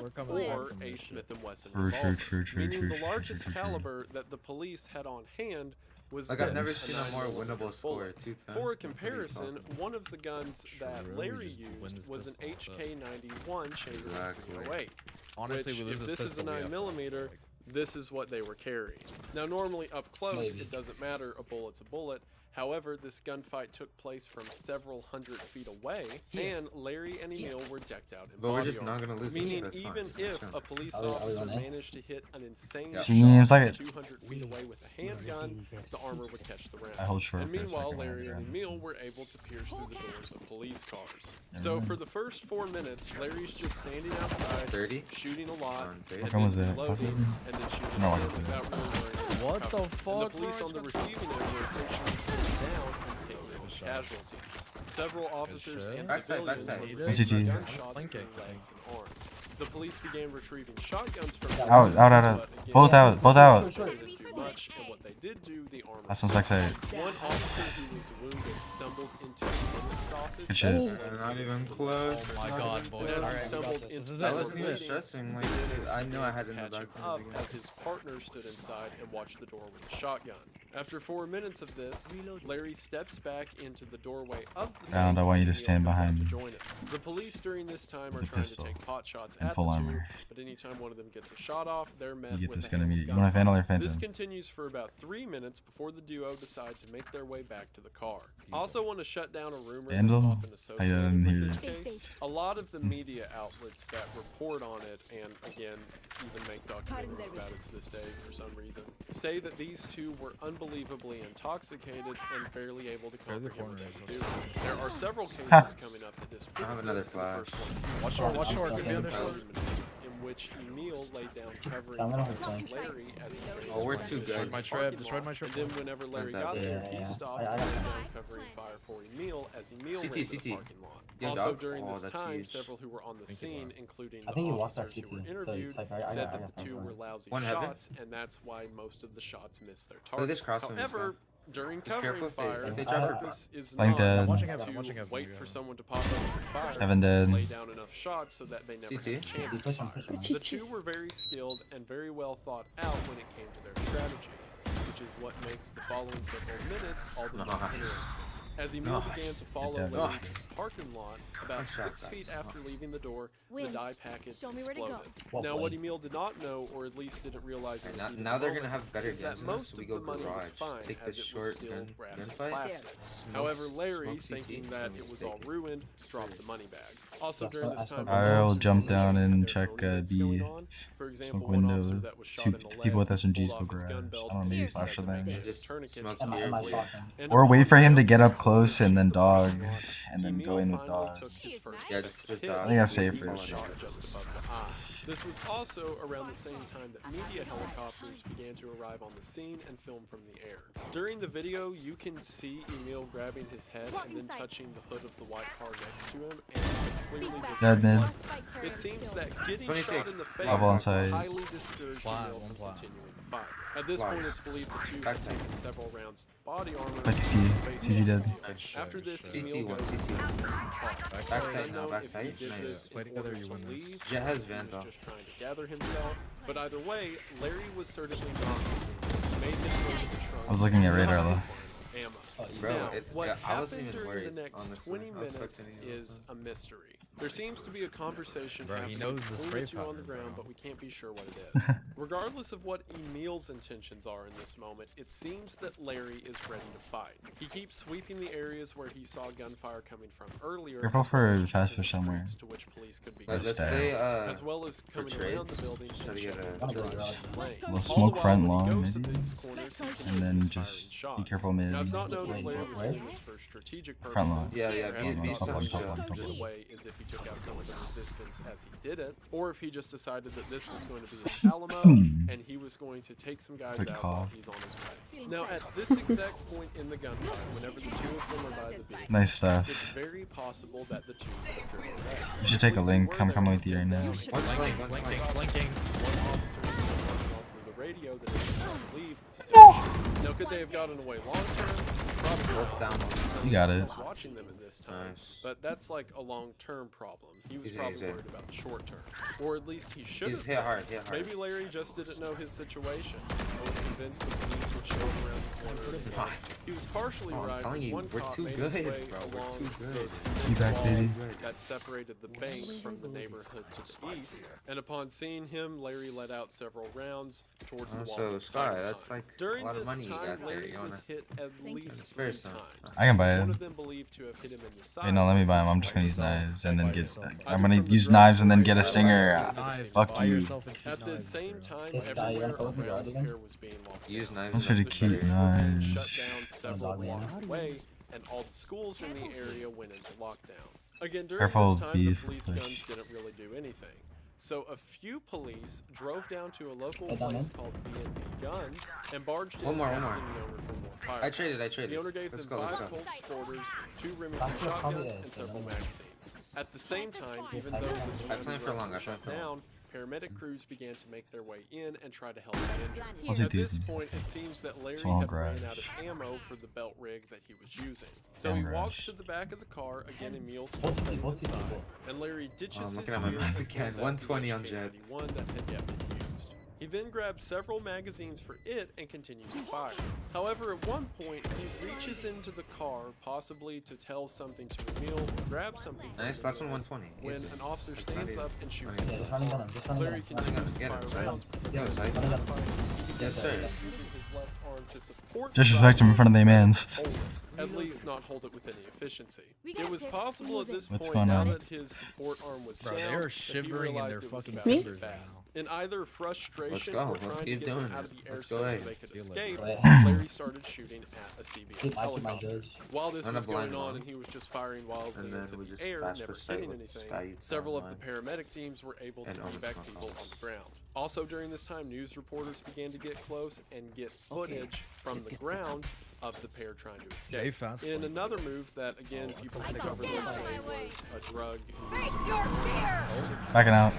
We're coming back or from a this shit. Smith & Wesson True, revolver, true, meaning the largest caliber that the police had on hand was Like, this, I've never a seen a more 9mm winnable score, bullet. 210. For a comparison, one of the guns that Larry used was an HK-91 Chamber 308. Honestly, which, we lose if this this is a pistol, we have 9mm, this is what they were carrying. Now, normally up close, it doesn't matter, a bullet's a bullet. However, this gunfight took place from several hundred feet away, and Larry and Emil were decked out in But we're body just not armor. gonna lose it, Meaning, so it's even fine. if Sure. a police Are we officer on A? managed to hit an insane Seems shot like it. 200 feet away with a handgun, the armor would catch the round. I hold short And for a meanwhile, second Larry while and I'm Emil were able to pierce through the doors of police cars. So for the first 4 minutes, Larry's just standing outside, 30? shooting a lot, and What gun was then that? reloading, and then shooting No, I again didn't. without really worrying about What the cover. fuck, And the police bro? on the receiving end were essentially putting down and taking casualties. Several officers and Backside, civilians backside. were What's receiving it, gunshots in their legs and arms. The police began retrieving shotguns from Out, out, out, out. Both out, both out. much, and what they did do, the armor. That sounds backside. One officer who was wounded stumbled into the chemist's office. Good shit. Not even close. Oh my god, boys. And as he Alright, stumbled into That the wasn't even meeting, stressing. Like, Dennis I knew I began had to in the patch him back. up as his partner stood inside and watched the door with a shotgun. After 4 minutes of this, Larry steps back into the doorway of the Round, I want you to stand behind me. to join him. The police during this time are The trying pistol. to take pot shots In at full the two, armor. but anytime one of them gets a shot off, they're met You get with this a gun hail of immediately. You want a Vandal or gunfire. This Phantom? continues for about 3 minutes before the duo decide to make their way back to the car. I also want to shut down a rumor Vandal? that's often I associated didn't with hear this it. case. A lot of the media outlets that report on it, and again, even make documentaries about it to this day for some reason, say that these two were unbelievably intoxicated and barely able to comprehend what they were doing. There are several cases coming up that disprove I have this, another and the flash. first one's Watch short, watch short. Okay. Could be on the short. in which Emil laid down covering I'm gonna fire hold for Larry as he made Oh, we're his too way good. to the My trap, parking destroyed lot. my trap. And then whenever Larry Not got that there, bad. he Yeah, stopped I and got laid that. down covering fire for Emil as Emil ran to the CT. parking lot. Yeah, Also, dog. during Oh, this that's time, huge. several who were on the scene, including I the think he lost that officers who were CT, so interviewed, it's like, I said got that the two that were one. lousy One heaven. shots, and that's why most of the shots missed their Look at this target. crosswind, However, during Just covering careful if they- fire, if the they drop it. purpose is Flank not dead. I'm watching heaven, to I'm watching heaven. wait for someone to pop up and fire. Heaven dead. To lay down enough shots so that they never CT. have a chance to Push him, fire. push him. The two were very skilled and very well thought out when it came to their strategy, which is what makes the following several minutes all the more Nice. interesting. As Emil began to follow Good Larry job. to the parking lot, about Nice shot, 6 guys. feet after leaving the door, the Win. dye packets Show me where to go. exploded. Well Now, what played. Emil did not know, or at least didn't realize in the Now, heat of now the they're gonna moment, have better is that guns than us, most so we of go the money was garage. fine Take the as it was short still gun, wrapped in gunfight. plastic. Smoke- However, Larry, smoke CT, thinking that and it was take all it. ruined, dropped the money bag. Also, That's during what this I time, thought. I'll officers jump were listening down to and their check own events B. going on. For example, Smoke one window. officer that was shot Two in the leg people with SMGs pulled go off his gun garage. belt I don't know, maybe and flash used the it as a thing. makeshift Just tourniquet smoke to Am I the leg. shotgun? And Or wait upon for him to finding get up out close and then the parking dog, lot, and then Emil go in with finally dog. took his first Yeah, effective just hit, dog. I think that's and safer. he was shot just above the eye. This was also around the same time that media helicopters began to arrive on the scene and film from the air. During the video, you can see Emil grabbing his head and then touching the hood of the white car next to him, and clearly Dead mid. it seems that getting 26. shot in the face Level inside. highly discouraged Flat, Emil one from flat. continuing the fight. At this Flat. point, it's believed the two had Backside. taken several rounds to the body armor. But CT dead. After this, CT Emil one, goes CT. to the Backside now, unknown if he backside. did Nice. this Play in together, order you to win this. leave, Jet or has if he was Vandal. just trying to gather himself. But either way, Larry was certainly not convinced. He made his way to the trunk. I was looking at radar though. Ammo. Bro, Now, it, what yeah, I wasn't happened even during worried. the next Honestly, 20 I was minutes expecting it. is a mystery. There seems to be a conversation Bro, he happening knows the between spray the two on powder, the ground, bro. but we can't be sure what it is. Regardless of what Emil's intentions are in this moment, it seems that Larry is ready to fight. He keeps sweeping the areas where he saw gunfire coming from earlier. Careful as well as for fast checking fish the somewhere. streets to which police could be Let's Stay. play as well as for coming around the trades. building Try and to get checking a- the driver's lane. We'll All smoke the front while, when he long, goes to maybe. these corners, he And continues then firing just be shots. careful mid. Now, it's not known if Wait, Larry was wait. doing this for strategic purposes. Front line. Yeah, yeah, Perhaps be he thought some the shit. shot get away is if he took out some of the resistance as he did it, or if he just decided that this was going to be his Alamo and he was going to take some guys Quick out call. while he's on his way. Now, at this exact point in the gunfight, whenever the two of them are by the vehicle, Nice stuff. it's very possible that the two could have driven away. You should take a Police link. were I'm there coming with you right now. One's flank, one's Blinking, flank. blinking. One officer was talking on through the radio that if they don't leave. Now, could they have gotten away long term? Probably Works not. down. You got it. He was watching them at this time, Nice. but that's like a long-term problem. He was Easy, probably easy. worried about the short term, or at least he should He's have. hit hard, hit hard. Maybe Larry just didn't know his situation. I was convinced the police would show him around the corner. and Fine. He was partially Oh, I'm right. telling as you, one we're cop too made his good, way bro. We're along too good. the cement You back, wall baby? that separated the bank from the neighborhood to the east. And upon seeing him, Larry let out several rounds towards the wall. So, the Sky, entire that's time. like During a lot of this money you time, got there. Larry You was wanna? hit at least It's 3 very times. simple. I can buy One it. of them believed to have hit him in the side. Wait, no, let me buy them. I'm just gonna use knives and then get. I'm gonna use knives and then get a stinger. Fuck Buy you. yourself and keep At the knives, same bro. time, This guy, you everywhere wanna come with me, around the Rodigan? pier was being locked Use down. knives. That's and pretty The cute. streets were being Nice. shut down several dog man. blocks away, and all the schools in the area went into lockdown. Again, during Careful, this time, beef, the police push. guns didn't really do anything. So a few police drove down to a local Hey, Dom, place man. called B&B Guns and barged in One more, asking one more. the owner for more fire. I traded. The owner gave Let's them go, let's 5 go. Colt Sporters, 2 Remington Back to the shotguns, comedy and is, several man. magazines. At the same time, Yes, even I though know. this I plan for long, I plan shut for long. down, paramedic crews began to make their way in and try to help the injured. What's it At this doing? point, it seems that Larry Small had ran garage. out of ammo for the belt rig that he was using. So Small he garage. walks to the back of the car, again Emil still sitting inside, and Larry ditches I'm his looking at my gear map and again. pulls out 120 the on Jet. HK-91 that had yet been used. He then grabs several magazines for it and continues to fire. However, at one point, he reaches into the car, possibly to tell something to Emil or grab something from Nice, last one Emil, 120. when Easy. an officer Like, stands not up and shoots even- him. Just running gun him, just running gun Larry him. continues to Get him, fire son. rounds. Go, He son. begins Yes, sir. using his left arm to support Disrespect him in front of the mans. hold it, at least not hold it with any efficiency. It was possible at this What's point, going now on? that his support arm was Bro, down, they are that he shivering in realized their it was fucking about to get timbers bad. right now. In either frustration Let's go. or Let's trying to keep get them doing out it. of the Let's go airspace so ahead. they could Feel it. escape, Go ahead. Larry started shooting at a CBS Keep my helicopter. judge. While this I'm was a blind going on one. and he was just firing wildly And then into we the just air, fast never proceed hitting with anything, Sky Utah several of line. the paramedic teams were able to And evac Omicron people on also. the ground. Also during this time, news reporters began to get close and get footage from the ground of the pair trying to They escape. fast In forward. another move that, again, people I got covered this this my say way. was a drug. Face your fear! Backing out.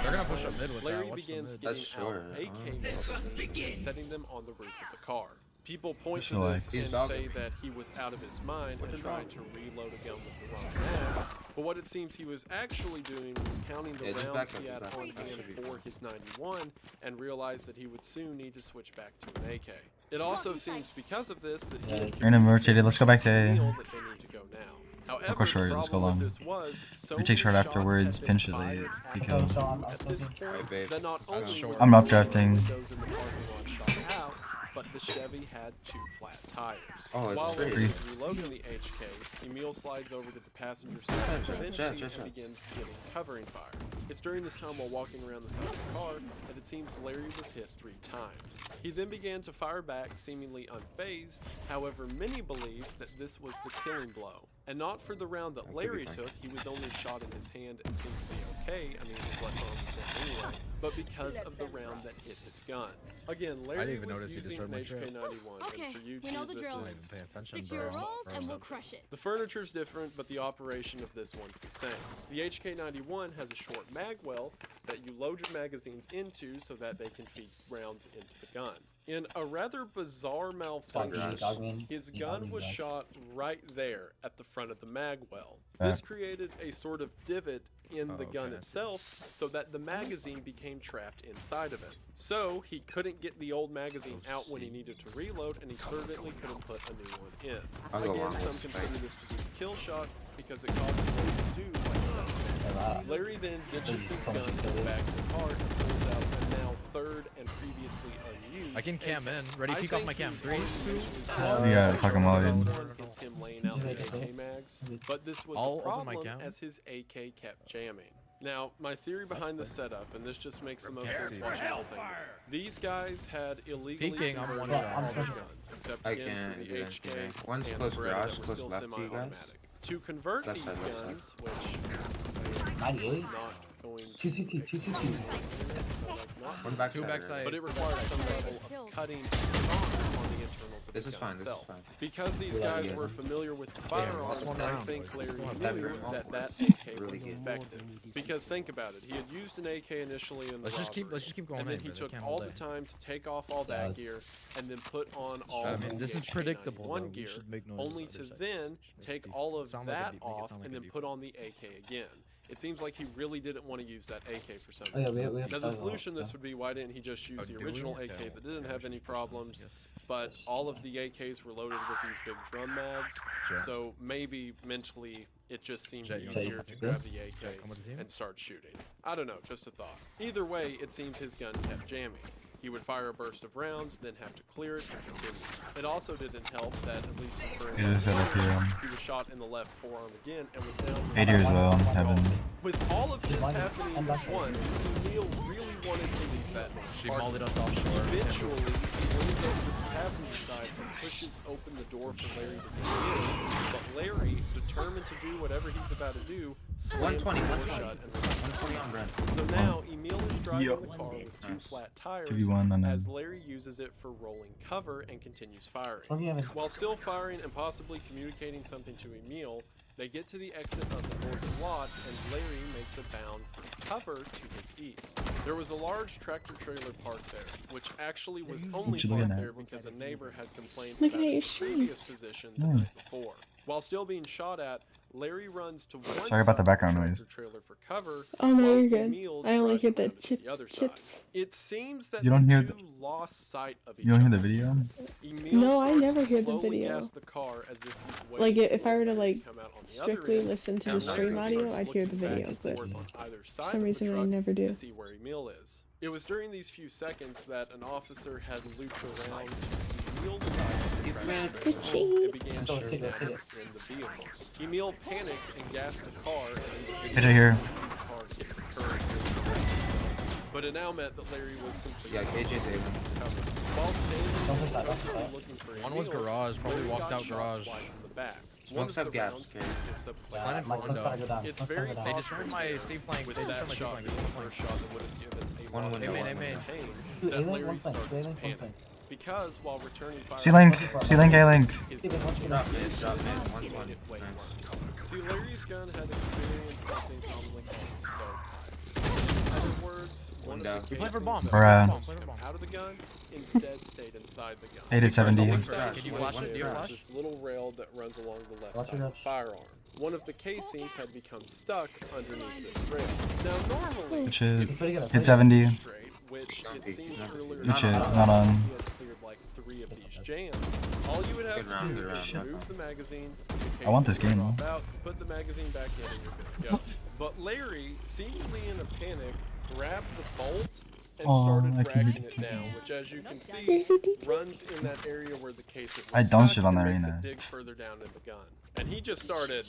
They're gonna push up mid with Larry that. Watch the begins mid. getting That's out short. AK magazines and setting them on the roof of the car. People point to Looks this like- He's and say dogging. that he was out of his mind and is trying wrong? to reload a gun with the wrong mags. But what it seems he was actually doing was counting the Yeah, just rounds back he up, had just on back up. hand Should be for his 91 and realized that he would soon need to switch back to an AK. It also seems because of this that he had We're gonna rotate it. Let's go back to A. Neil that they need to go now. However, go short, the let's go problem long. with this was so Retake short many shots afterwards, had been pinch it fired late, at be the killed. crew at this point Alright, babe. that not only short. were I'm all updrafting. the windows in the parking lot shot out, but the Chevy had 2 flat tires. Oh, it's While free. Larry was reloading the HK, Emil slides over to the passenger side of the Vinci and begins getting covering fire. It's during this time while walking around the side of the car that it seems Larry was hit 3 times. He then began to fire back, seemingly unfazed. However, many believe that this was the killing blow. And not for the round that Larry took, he was only shot in his hand and seemed to be okay. I mean, his left arm was down anyway. But because of the round that hit his gun. Again, Larry even was notice he using just an read my chat. HK-91. Okay, and for we YouTube, know the this drill. is- Not even paying attention, Stick to your bro. roles Bro, and we'll something. crush it. The furniture's different, but the operation of this one's the same. The HK-91 has a short mag well that you load your magazines into so that they can feed rounds into the gun. In a rather bizarre malfunction, his gun was shot right there at the front of the mag well. This created a sort of divot in the gun itself so that the magazine became trapped inside of it. So he couldn't get the old magazine out when he needed to reload, and he certainly couldn't put a new one in. I'll go Again, along some with consider Spike. this to be a kill shot because it causes Larry to do like that. Larry then ditches his gun to the back of the car and pulls out a now third and previously unused. I can cam in. Ready? I Peek off think my cam. he's 3, 2. We got fucking loaded. It's him laying out the AK mags, but this was I'll a open my problem cam. as his AK kept jamming. Now, my theory behind the setup, and this just makes the most Can't sense see. watching the whole thing. These guys had illegally Peeking, I'm converted one all shot. their guns, except I again can't for do the anything HK there. One's and close the Beretta garage, that were close still left to you guys. semi-automatic. To convert Left these side, left side. guns, which 98? not going to 2 CT, 2 CT. One backside. 2 backside. but it requires some level of cutting on the internals of This the is gun fine, this is itself. fine. Because these Really guys good. were familiar with the Yeah, firearms, last one I round, think boys. Larry This one knew round. that that AK Really was good. effective. Because think about it, he had used an AK initially in the Let's just keep going and then in, he bro. They took can't all hold the it. time to take off all that gear and then put on all I of mean, the this is predictable, HK-91 though. We gear, should make noise only on the to other side. then take all of Sound like a that deep- make it off sound like and a then deep put on the AK again. It seems like he really didn't want to use that AK for some Oh, yeah, reason. we have Now the Skybox, solution to this yeah. would be, why didn't he just use Oh, the do we? original Okay. AK that didn't Yeah, have we any should problems? yes. But all of the AKs were loaded with these big drum mags, Sure. so maybe mentally it just seemed Jet, you want easier to to come grab with the Jet, AK come with the team? and start shooting. I don't know, just a thought. Either way, it seemed his gun kept jamming. He would fire a burst of rounds, then have to clear it and continue. It also didn't help that, at least for It is set up here. he was shot in the left forearm again and was down. 80 as well, Heaven. With all of this happening at once, Emil really wanted to leave that She molded us offshore. Eventually, he leans over to the passenger side and pushes open the door for Larry to get in. But Larry, determined to do whatever he's about to do, slams 120, the door 120. shut and slides 120 on Brent. So now Emil is driving Yep. the car with 2 Nice. flat tires 2v1 on as him. Larry uses it for rolling cover and continues firing. Some of you have While still firing and possibly communicating something to Emil, They get to the exit of the northern lot, and Larry makes a bound for cover to his east. There was a large tractor trailer parked there, which actually was only parked there because a neighbor had complained about its previous position the night before. While still being shot at, Larry runs to one Sorry about the background tractor noise. trailer for cover. Oh no, while you're good. Emil I only drives hear the around to the other chips. side. It seems that You don't the hear two the- lost sight of each You don't hear the other. video? Emil No, I starts never to hear the slowly video. gas the car as if he's Like waiting if I were to for like Larry come out on the other strictly end, listen to and the Larry stream audio, starts I'd hear the looking back video, and but forth on either for side some of the reason I truck never do. to see where Emil is. It was during these few seconds that an officer had looped around to Emil's side of the tractor trailer and began shooting at him in the vehicle. Emil panicked and gassed the car, and AJ here. the car hit the curb and wrecked itself. But it now meant that Larry was completely AJ's able. covered. While standing looking for One was Emil, garage, probably Larry walked got out shot garage. twice in the back. Smokes have gaps, okay. Planted for window. It's very They destroyed my C flank. with They that destroyed my C shot flank. being the first shot that would have given a One lot window, of one pain window. that Larry started to panic. Because while returning fire, C-Link, C-Link, A-Link. his Drop mid, one. See, Larry's gun had experienced something commonly called stovepipe. In other words, one of the We play for casings bomb. that Bruh. was supposed to come out of the gun instead stayed inside the gun. 8 at 70. Can you flash it? Do you There's flash? this little rail that runs along the left Watch side it of up. the firearm. One of the casings had become stuck underneath this rail. Now normally, Good shit. if Pretty you good. Hit 70. straight, which it seems earlier Good shit. in the Not on. he had cleared like 3 of these jams. All you would have Good round, to good do is round. remove the magazine, I want this game, drop though. out, put the magazine back in, and you're good to go. But Larry, seemingly in a panic, grabbed the bolt and started I can dragging hear it down, which, as you can see, runs in that area where the case was I don't stuck shit on and the makes arena. it dig further down in the gun. And he just started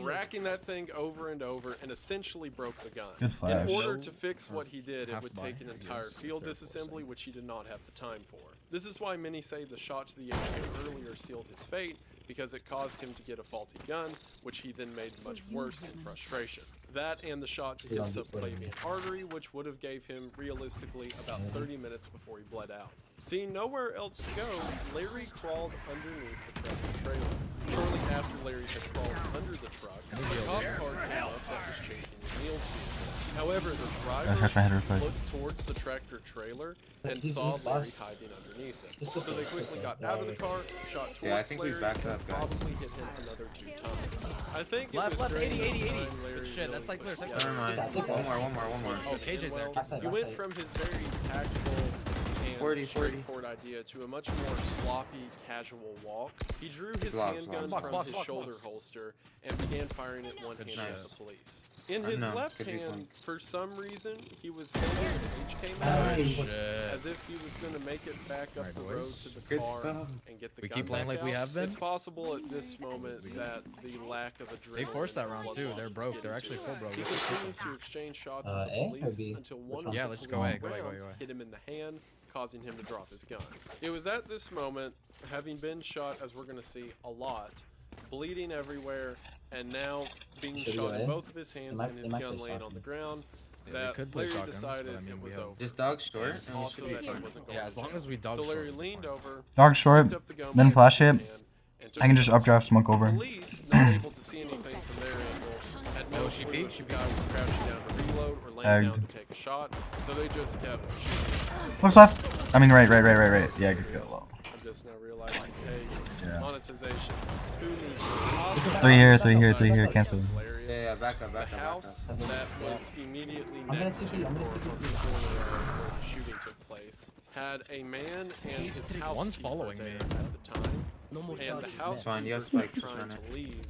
racking that thing over and over and essentially broke the gun. Good flash. In order to fix what he did, it Half would body, take an entire yes. field Careful, disassembly, which he did not have the time for. This is why many say the shot to the HK earlier sealed his fate, because it caused him to get a faulty gun, which he then made much worse in frustration. That and the shot to his subclavian artery, which would have gave him, realistically, about 30 minutes before he bled out. Seeing nowhere else to go, Larry crawled underneath the tractor trailer. Shortly after Larry had crawled under the truck, a cop car came up that was chasing Emil's vehicle. However, the driver Scratch my head real quick. looked towards the tractor trailer and saw Larry hiding underneath it. So they quickly got out of the car, shot towards I think we Larry, backed and up, guys. probably hit him another 2 times. I think Left, it was left, during 80, this 80, 80. time Good Larry shit, really that's like clear, put that's Never together mind. One more. Oh, KJ's there. he went from his very tactical and 40. straightforward idea to a much more sloppy, casual walk. He drew his Box, handgun box, from box, his box, shoulder box. holster and began firing it one-handed at Nice. the police. In his Unknown. left Could be hand, fun. for some reason, he was holding an HK mag, Shit. as if he was going to make it back up Alright, the boys. road to the Good car stuff. and get the We gun keep playing back like we out. have been? It's possible at this moment that the lack of adrenaline They forced that round and too. blood They're loss broke. was They're getting actually to full him. broke. He continued to exchange shots with the A or police B? until one Which of Yeah, the let's go A, police go A, go A, rounds go A. hit him in the hand, causing him to drop his gun. It was at this moment, having been shot, as we're going to see, a lot, bleeding everywhere, and now being Should we shot go in in? both of his hands and his It might gun play laying on the shotguns. ground, Yeah, we that could play Larry shotguns, decided but I mean, it we was have- over. Just dog short, and we Also, should be that he fine. wasn't going Yeah, as to long jail. as we dog So short, Larry we're leaned fine. over, Dog short. picked up the gun Then back flash in it. his hand, and took I can it just out. updraft smoke The over. police, not able to see anything from their angle, had no Oh, she clue peeked, if she the guy was crouching down to reload or laying Tagged. down to take a shot, so they just kept shooting. Looks left. I mean, right. Yeah, good go. I'm just now realizing, hey, Yeah. monetization. Who needs 3 here, cancel. Yeah, back up. The house that was immediately I'm gonna next to TP, or I'm on gonna the TP. corner where the shooting took place had a man and his housekeeper One's following there me. at the time. And the It's fine, you have housekeeper spike, was just trying run to leave,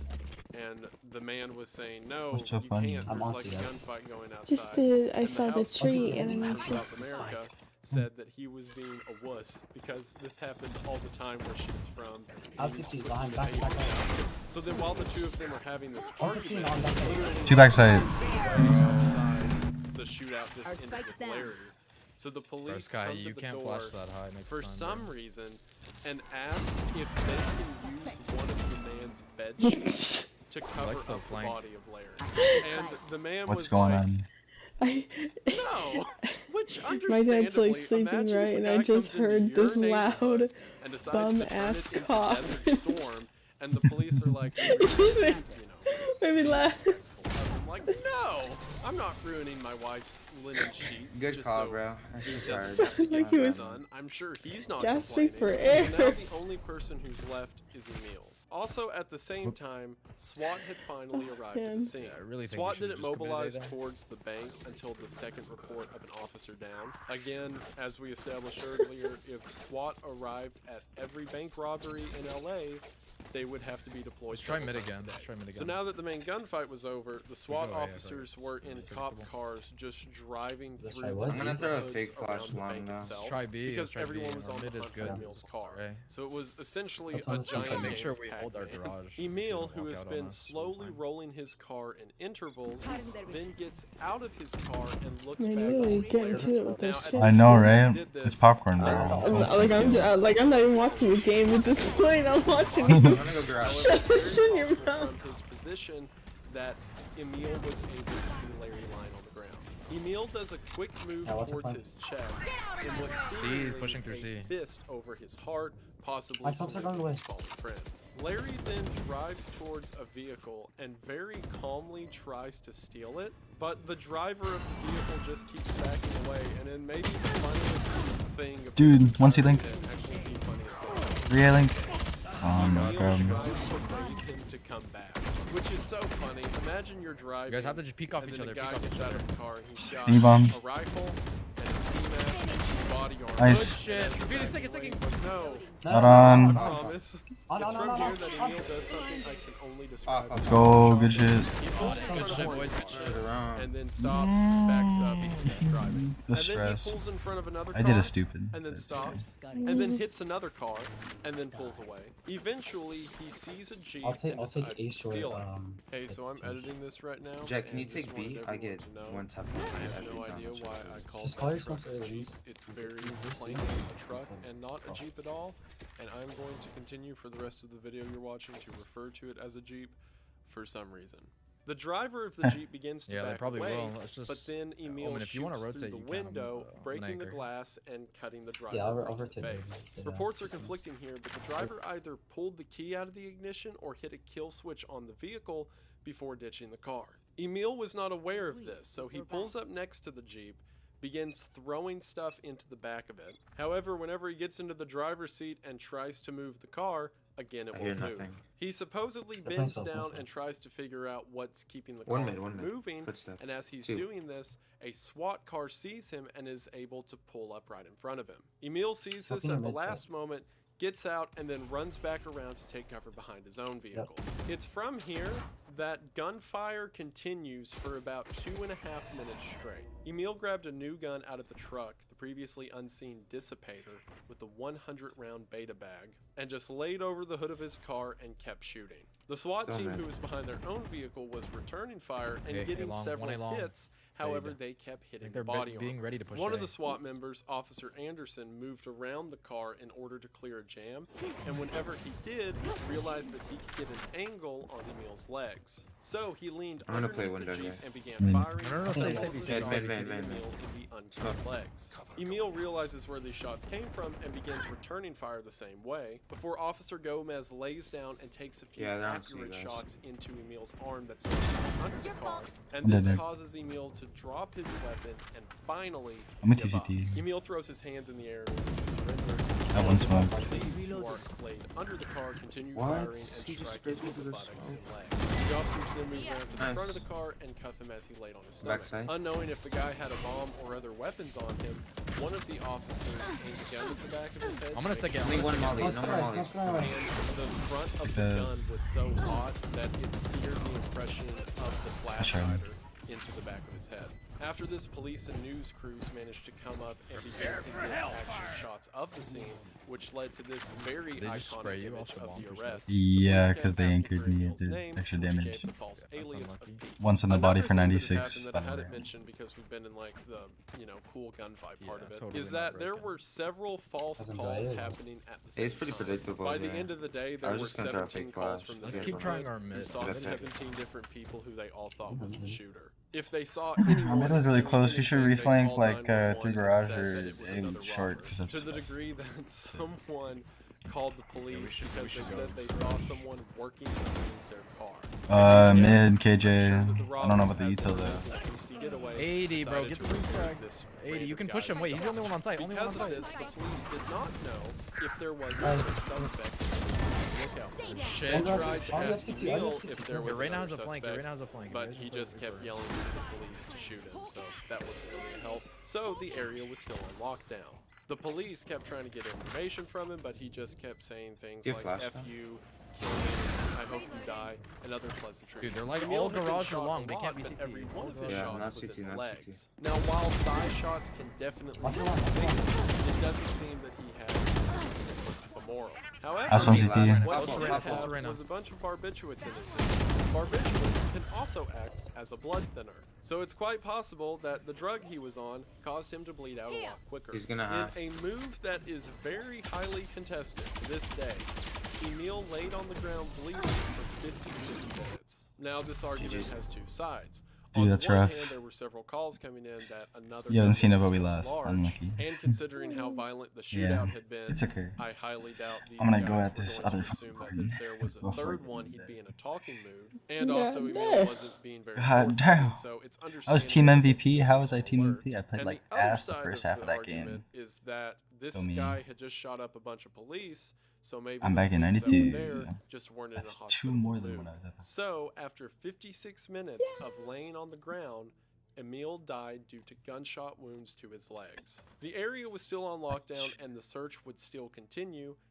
and the man was saying, "No, What's so you funny? can't. I'm There's on like a to you. gunfight going outside." Just the I And saw the housekeeper tree in underneath it. South America said that he was being a wuss because this happened all the time where she was from. I'll keep you behind, back. So then while the two of them are having this 115 argument, on back. literally 2 backside. outside, the shootout just ended with Larry. So the Bro, police Sky, come to you the can't door flash that high next for time, some bro. reason and ask if they can use one of the man's bed sheets to cover Likes the up the flank. body of Larry. And the man What's was going like, on? no! Which My dad's like understandably, sleeping imagine right, if a and guy I just comes into heard your this neighborhood loud and decides bum to turn ass it into cough. Desert Storm and the police are like, It just made me laugh. I'm like, no, I'm not ruining my wife's linen sheets. Good just call, so bro. I he think doesn't sorry. have to Like get he to was his son. I'm sure he's not gasping complaining. for air. So now the only person who's left is Emil. Also, at the same time, SWAT had finally arrived at the scene. Yeah, I really think SWAT we should've didn't just committed mobilize there. towards the bank until the second report of an officer down. Again, as we established earlier, if SWAT arrived at every bank robbery in LA, they would have to be deployed. Let's try several mid times again. a day. Let's try mid So again. now that the main gunfight was over, the SWAT go A, officers were in cop cars just driving Let's through try the what? I'm gonna throw a neighborhoods fake flash around the long bank now. itself Try B. because Try everyone B. was Our on mid the is hunt good. for Emil's car. Right. So it was essentially That's a honestly giant fine. Make game sure of we hold our Pac-Man. garage. Emil, Walk who has out on been us. slowly Fine. rolling his car in intervals, then gets out of his car and looks Man, back you really on get the into it with Now, those at chicks. this I know, point, right? he did It's this- popcorn, bro. Like I'm not even watching the game at this point. I'm watching I'm you. gonna go garage. Shut Very this in your possible mouth. from his position that Emil was able to see Larry lying on the ground. Emil does a quick move Yeah, what's the towards plan? his chest in what C is seemingly pushing through a C. fist over his heart, possibly My shots are going saluting away. his fallen friend. Larry then drives towards a vehicle and very calmly tries to steal it, but the driver of the vehicle just keeps backing away, and then maybe the funniest thing of Dude, this one C entire link. event, actually the funniest thing. 3A link. Oh my Emil god. tries to wait him to come back, which is so funny. Imagine you're driving. You guys have to just peek off and each then other. the Peek guy off gets each out other. of the car and he's got E-bomb. a rifle and a ski mask and body armor. Nice. Good shit. And as you're Repeat a backing second, away, second. he's like, no, Not I on. promise. It's from here that Emil does something I can only describe. Let's go. Good shit. He pulls in front Good of shit, one boys. car Good shit. and then stops, backs up, and keeps driving. The And then stress. he pulls in front of another car. I did a stupid. And then That's stops, and then hits another car, and then pulls away. Eventually, he sees a Jeep I'll take and A decides to short. steal it. Hey, so I'm editing this right now. Jack, can you and take just B? wanted I everyone get to know one tap. I have no idea why I called Just call that yourself truck a a Jeep. Jeep. It's very plainly a truck and not a Jeep at all. And I'm going to continue for the rest of the video you're watching to refer to it as a Jeep for some reason. The driver of the Jeep begins to Yeah, they back probably away, will. Let's just. but then Emil if you wanna shoots rotate, through you the can, window, an breaking the anchor. glass and cutting the driver Yeah, I'll across the rotate face. it. Reports are conflicting here, but the driver either pulled the key out of the ignition or hit a kill switch on the vehicle before ditching the car. Emil was not aware of this, so he pulls up next to the Jeep, begins throwing stuff into the back of it. However, whenever he gets into the driver's seat and tries to move the car, again it I hear won't move. nothing. He supposedly Definitely bends so, down definitely. and tries to figure out what's keeping the One car mid, one from mid. moving, Footstep. and as he's Two. doing this, a SWAT car sees him and is able to pull up right in front of him. Emil sees this Something at the mid last moment, gets out, and then runs back around to take cover behind his own vehicle. It's from here that gunfire continues for about 2.5 minutes straight. Emil grabbed a new gun out of the truck, the previously unseen dissipator, with the 100-round beta bag, and just laid over the hood of his car and kept shooting. The SWAT So team mad. who was behind their own vehicle was returning fire and Okay, getting long, several 1A long. hits, however Fade. they kept hitting they're the body being armor. ready to push One of A. the SWAT members, Officer Anderson, moved around the car in order to clear a jam, and whenever he did, realized that he could get an angle on Emil's legs. So he leaned I'm gonna underneath play the window Jeep here. and began Mid. firing No, several save, of the save, shots mid, hitting mid, mid. Emil in the uncovered legs. Emil realizes where these shots came from and begins returning fire the same way, before Officer Gomez lays down and takes a few Yeah, they're on C, accurate guys. shots into Emil's arm that's under the car, and I'm this dead, Nick. causes Emil to drop his weapon and finally I'm a give up. TCT. Emil throws his hands in the air and surrender. That one smoke. These who are laid under the car continue What? firing and He just striking sprayed me with the through the buttocks smoke. and legs. The officers then move around to the Nice. front of the car and cuff him as he laid on his stomach. Backside. Unknowing if the guy had a bomb or other weapons on him, one of the officers aimed a gun at the back of his head. I'm gonna stick it. I'm Only gonna one stick it. molly, no more mollies. And the front of the gun was so hot that it seared the impression of the flash Sure. hider into the back of his head. After this, police and news crews managed to come up and begin to get action shots of the scene, which led to this very They just iconic spray you image off the of bomb the or something? arrest. Yeah, The police 'cause they kept asking anchored for me, it Emil's did name, extra which gave damage. the false alias of unlucky. Pete. Once in the Another body for thing that had 96. happened that I hadn't mentioned because we've been in like the cool gunfight part Yeah, of it totally is not that there broken. were several false Hasn't calls died. happening at the same It's pretty time. predictable. By the yeah. end of the day, there was were just gonna throw a 17 fake calls flash. from the Let's same keep trying guy our who mid. saw That's it. 17 different people who they all thought was the Mhm. shooter. If they saw anyone mid was really doing close. You should anything, they reflank called like 911 through and garage said or that it was a another short robber. because that's to the that's- degree that someone called the police because they said they saw someone working underneath their car. Mid KJ. I don't know about the util though. 80, bro. Get the roof frag. 80. You can push him. Wait, he's the only one on site. Only one on Because of site. this, the police did not know if there was another suspect. Look out. Shit. They tried to ask Emil if there was right now another has a flank. suspect, Right now has a flank. but he just kept yelling at the police to shoot him, so that wasn't really a help. So the area was still on lockdown. The police kept trying to get information from him, but he just kept saying things Get like flashed, F huh? you, kill me, I hope you die, and other pleasantries. Dude, they're like Emil all had been garage shot or a long. They lot, can't be but CT. every one of his Yeah, shots not was CT, in the not legs. CT. Now, while thigh shots can definitely be effective, it doesn't seem that he had femoral. However, Last one CT. what he Close did to have Reyna. was a bunch of barbiturates in his system. Barbiturates can also act as a blood thinner. So it's quite possible that the drug he was on caused him to bleed out a lot quicker. He's gonna have- In a move that is very highly contested to this day, Emil laid on the ground bleeding for 56 minutes. Now this argument has two sides. Dude, On that's one rough. hand, there were several calls coming in that another You haven't seen it, but we was lost. large, Unlucky. And considering how violent the shootout Yeah, had been, it's okay. I highly doubt these I'm gonna guys go at were this going to other assume that party if there was a before third I one, do he'd that. be in a talking mood. And Yeah, also, Emil yeah. wasn't being very God forthcoming, damn. so it's I was team understandable MVP. that How was I people team were MVP? I played and like other ass the side first of half the of that argument game. is that this Feel me? guy had just shot up a bunch of police, so maybe I'm the back in police that were 92. there just weren't That's in a 2 hospitable more than mood. when I was at the. So, after 56 minutes of laying on the ground, Emil died due to gunshot wounds to his legs. The area was still on lockdown and the search would still continue